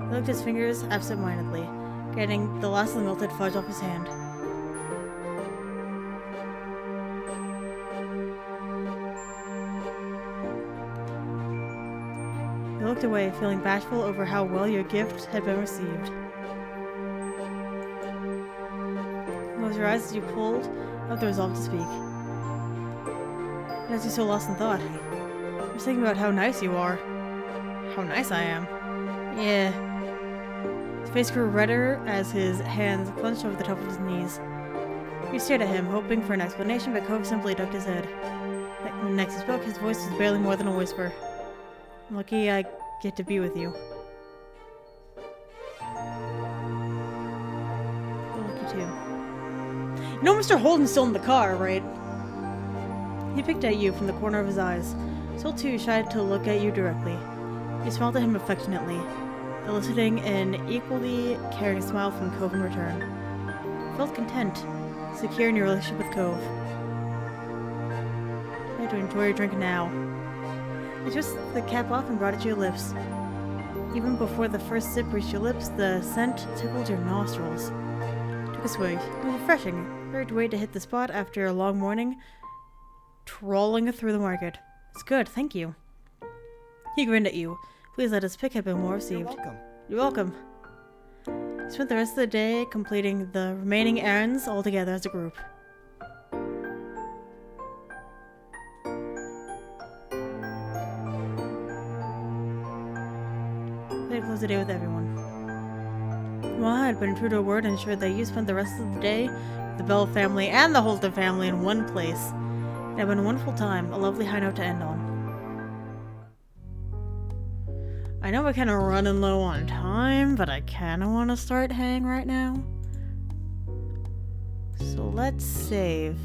S1: He licked his fingers absent-mindedly, getting the last of the melted fudge off his hand. He looked away, feeling bashful over how well your gift had been received. Close your eyes as you pulled up the resolve to speak. And as you're so lost in thought, you're thinking about how nice you are. How nice I am. Yeah. His face grew redder as his hands clenched over the top of his knees. He stared at him, hoping for an explanation, but Cove simply ducked his head. When next he spoke, his voice was barely more than a whisper. I'm lucky I get to be with you. You're lucky too. You know Mr. Holden's still in the car, right? He picked at you from the corner of his eyes, still too shy to look at you directly. You smiled at him affectionately, eliciting an equally caring smile from Cove in return. You felt content, secure in your relationship with Cove. You had to enjoy your drink now. You twist the cap off and brought it to your lips. Even before the first sip reached your lips, the scent tickled your nostrils. Took a swig. It was refreshing. Great way to hit the spot after a long morning trawling through the market. It's good, thank you. He grinned at you. Please let his pick had been more received.
S2: You're welcome.
S1: You're welcome. You spent the rest of the day completing the remaining errands all together as a group. They closed the day with everyone. Well, I had been true to a word and ensured that you spent the rest of the day with the Bell family and the Holden family in one place. It had been a wonderful time, a lovely high note to end on. I know we're kind of running low on time, but I kind of want to start hang right now. So let's save.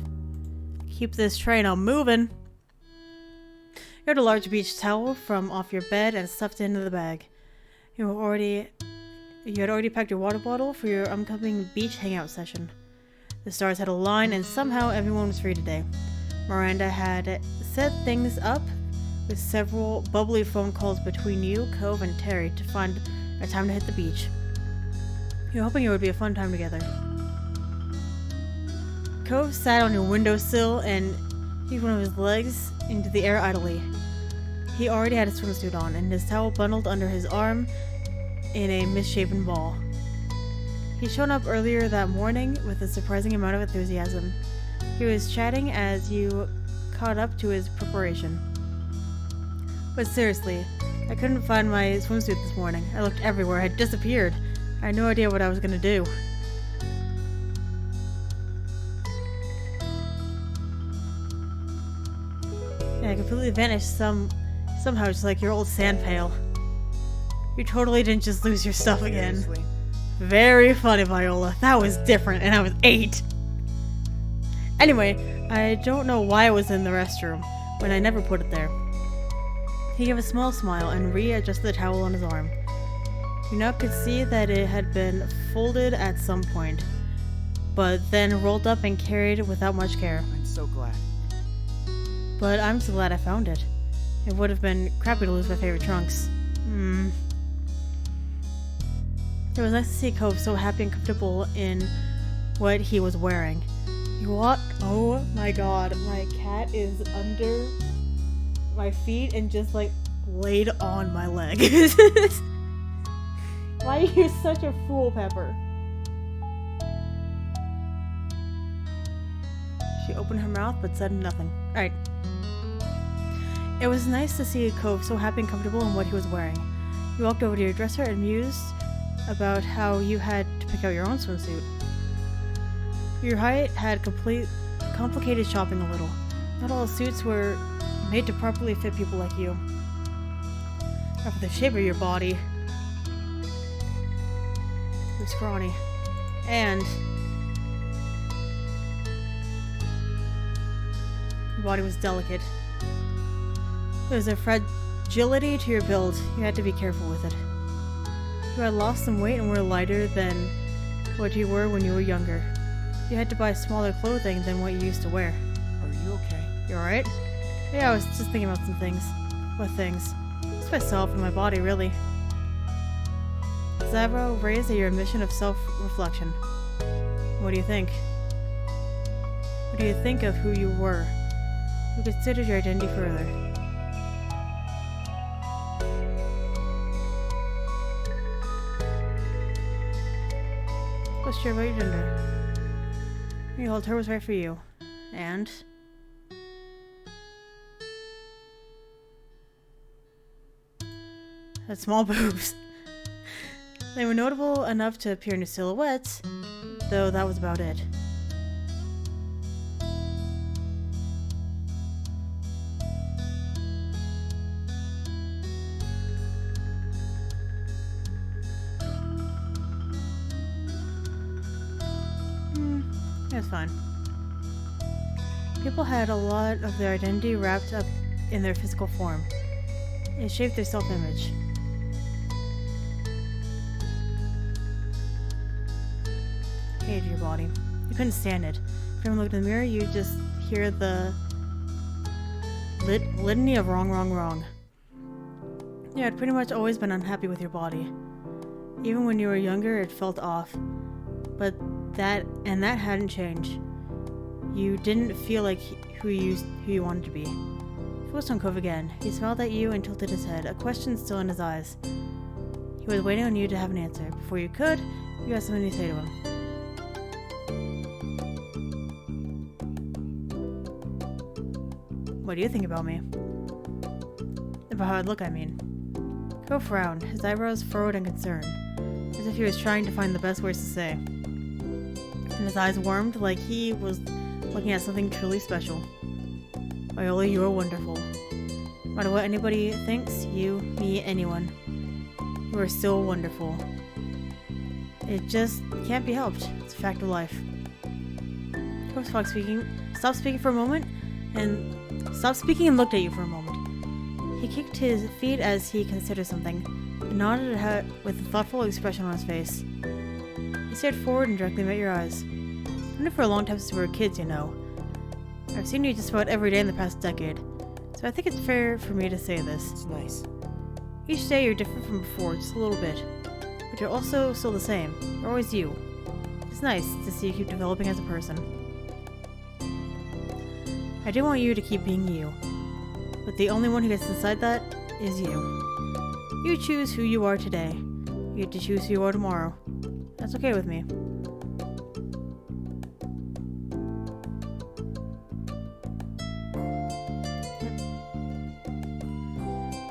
S1: Keep this train on moving. You had a large beach towel from off your bed and stuffed it into the bag. You had already packed your water bottle for your upcoming beach hangout session. The stars had aligned and somehow everyone was free today. Miranda had set things up with several bubbly phone calls between you, Cove, and Terry to find a time to hit the beach. You were hoping it would be a fun time together. Cove sat on your windowsill and heaved one of his legs into the air idly. He already had a swimsuit on and his towel bundled under his arm in a misshapen ball. He'd shown up earlier that morning with a surprising amount of enthusiasm. He was chatting as you caught up to his preparation. But seriously, I couldn't find my swimsuit this morning. I looked everywhere. It had disappeared. I had no idea what I was gonna do. Yeah, it completely vanished somehow, just like your old sand pail. You totally didn't just lose your stuff again.
S2: Seriously?
S1: Very funny, Viola. That was different, and I was 8. Anyway, I don't know why it was in the restroom, when I never put it there. He gave a small smile and readjusted the towel on his arm. You now could see that it had been folded at some point, but then rolled up and carried without much care.
S2: I'm so glad.
S1: But I'm so glad I found it. It would have been crappy to lose my favorite trunks. It was nice to see Cove so happy and comfortable in what he was wearing. Oh my god, my cat is under my feet and just like laid on my leg. Why are you such a fool, Pepper? She opened her mouth but said nothing. Alright. It was nice to see Cove so happy and comfortable in what he was wearing. You walked over to your dresser and mused about how you had to pick out your own swimsuit. Your height had complicated shopping a little. Not all suits were made to properly fit people like you. Not for the shape of your body. You're scrawny. And your body was delicate. There was a fragility to your build. You had to be careful with it. You had lost some weight and were lighter than what you were when you were younger. You had to buy smaller clothing than what you used to wear.
S2: Are you okay?
S1: You alright? Yeah, I was just thinking about some things. What things? Just myself and my body, really. His eyebrow raised at your admission of self-reflection. What do you think? What do you think of who you were? Who considered your identity further? What's sure about your gender? You told her was right for you. And? Had small boobs. They were notable enough to appear in your silhouettes, though that was about it. It's fine. People had a lot of their identity wrapped up in their physical form. It shaped their self-image. Hated your body. You couldn't stand it. If you looked in the mirror, you just hear the litany of wrong, wrong, wrong. You had pretty much always been unhappy with your body. Even when you were younger, it felt off. But that hadn't changed. You didn't feel like who you wanted to be. Focused on Cove again. He smiled at you and tilted his head, a question still in his eyes. He was waiting on you to have an answer. Before you could, you had something to say to him. What do you think about me? About how I'd look, I mean. Cove frowned, his eyebrows furrowed in concern, as if he was trying to find the best words to say. And his eyes warmed like he was looking at something truly special. Viola, you are wonderful. No matter what anybody thinks, you, me, anyone, you are still wonderful. It just can't be helped. It's a fact of life. Cove stopped speaking for a moment, and looked at you for a moment. He kicked his feet as he considered something, and nodded his head with a thoughtful expression on his face. He stared forward and directly met your eyes. I've known for a long time since we were kids, you know. I've seen you just about every day in the past decade, so I think it's fair for me to say this.
S2: It's nice.
S1: Each day you're different from before, just a little bit. But you're also still the same. You're always you. It's nice to see you keep developing as a person. I do want you to keep being you. But the only one who gets to decide that is you. You choose who you are today. You get to choose who you are tomorrow. That's okay with me.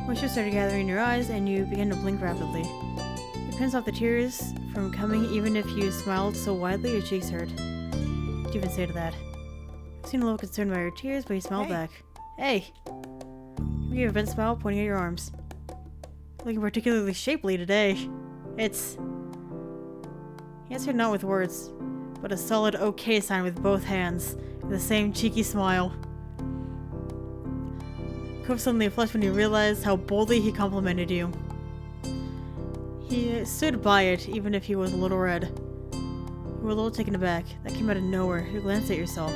S1: Moisture started gathering in your eyes, and you began to blink rapidly. You pinched off the tears from coming even if you smiled so widely your cheeks hurt. What did you even say to that? You seemed a little concerned by your tears, but you smiled back. Hey! You gave a bent smile, pointing at your arms. Looking particularly shapely today. It's... He answered not with words, but a solid okay sign with both hands, and the same cheeky smile. Cove suddenly flushed when he realized how boldly he complimented you. He stood by it, even if he was a little red. You were a little taken aback. That came out of nowhere. You glanced at yourself.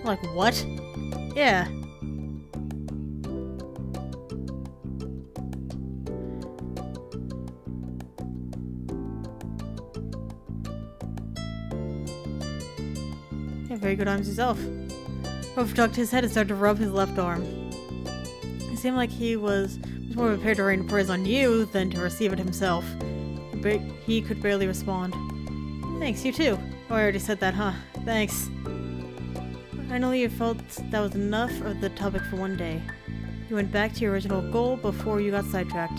S1: Like, what? Yeah. You have very good arms yourself. Cove tucked his head and started to rub his left arm. It seemed like he was more prepared to rain praise on you than to receive it himself. But he could barely respond. Thanks, you too. Oh, I already said that, huh? Thanks. Finally, you felt that was enough of the topic for one day. You went back to your original goal before you got sidetracked.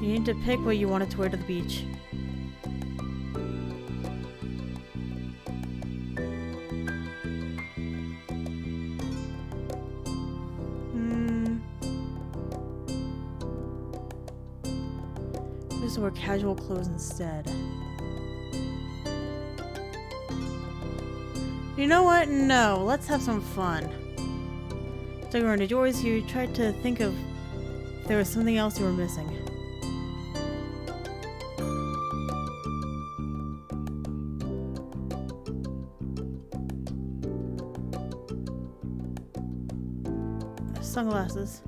S1: You needed to pick what you wanted to wear to the beach. Just wear casual clothes instead. You know what? No, let's have some fun. Dug around the drawers, you tried to think of if there was something else you were missing. Sunglasses.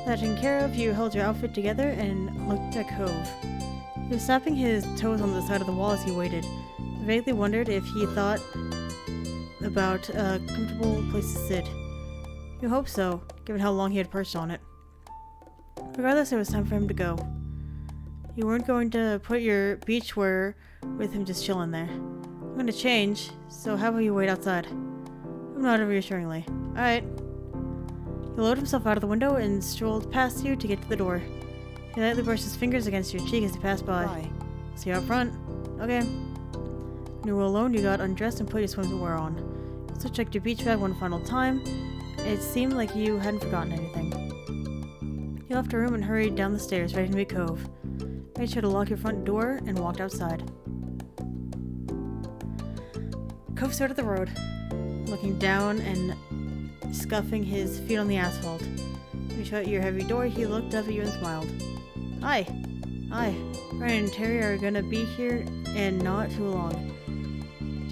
S1: That taken care of, you held your outfit together and looked at Cove. He was snapping his toes on the side of the wall as he waited. Vaguely wondered if he thought about a comfortable place to sit. You hoped so, given how long he had perched on it. Regardless, it was time for him to go. You weren't going to put your beachwear with him just chilling there. I'm going to change, so how about you wait outside? I'm nodded reassuringly. Alright. He lowered himself out of the window and strolled past you to get to the door. He lightly brushed his fingers against your cheek as he passed by.
S2: Bye.
S1: See you out front. Okay. When you were alone, you got undressed and put your swimwear on. You also checked your beach bag one final time. It seemed like you hadn't forgotten anything. You left your room and hurried down the stairs, ready to meet Cove. Made sure to lock your front door and walked outside. Cove started the road, looking down and scuffing his feet on the asphalt. When you shut your heavy door, he looked up at you and smiled. Hi. Hi. Ryan and Terry are gonna be here in not too long.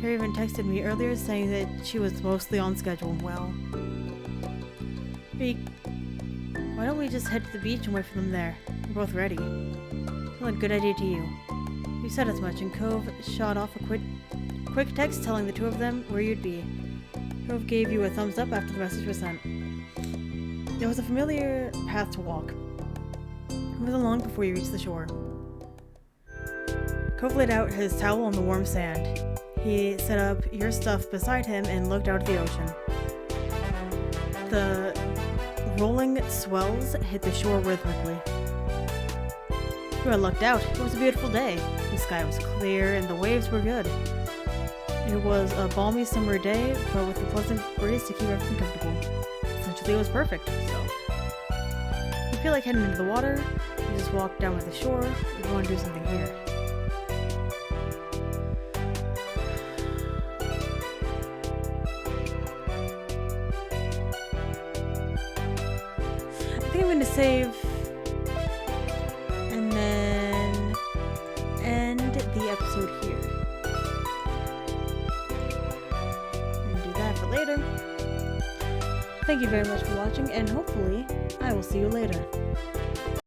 S1: Terry even texted me earlier saying that she was mostly on schedule.
S2: Well,
S1: why don't we just head to the beach and wait for them there? We're both ready. Well, a good idea to you. You said as much, and Cove shot off a quick text telling the two of them where you'd be. Cove gave you a thumbs up after the message was sent. There was a familiar path to walk. It wasn't long before you reached the shore. Cove laid out his towel on the warm sand. He set up your stuff beside him and looked out at the ocean. The rolling swells hit the shore rhythmically. You had lucked out. It was a beautiful day. The sky was clear and the waves were good. It was a balmy summer day, but with a pleasant breeze to keep everything comfortable. Essentially, it was perfect, so. If you feel like heading into the water, you just walk down by the shore if you want to do something here. I think I'm going to save and then end the episode here. Later. Thank you very much for watching, and hopefully I will see you later.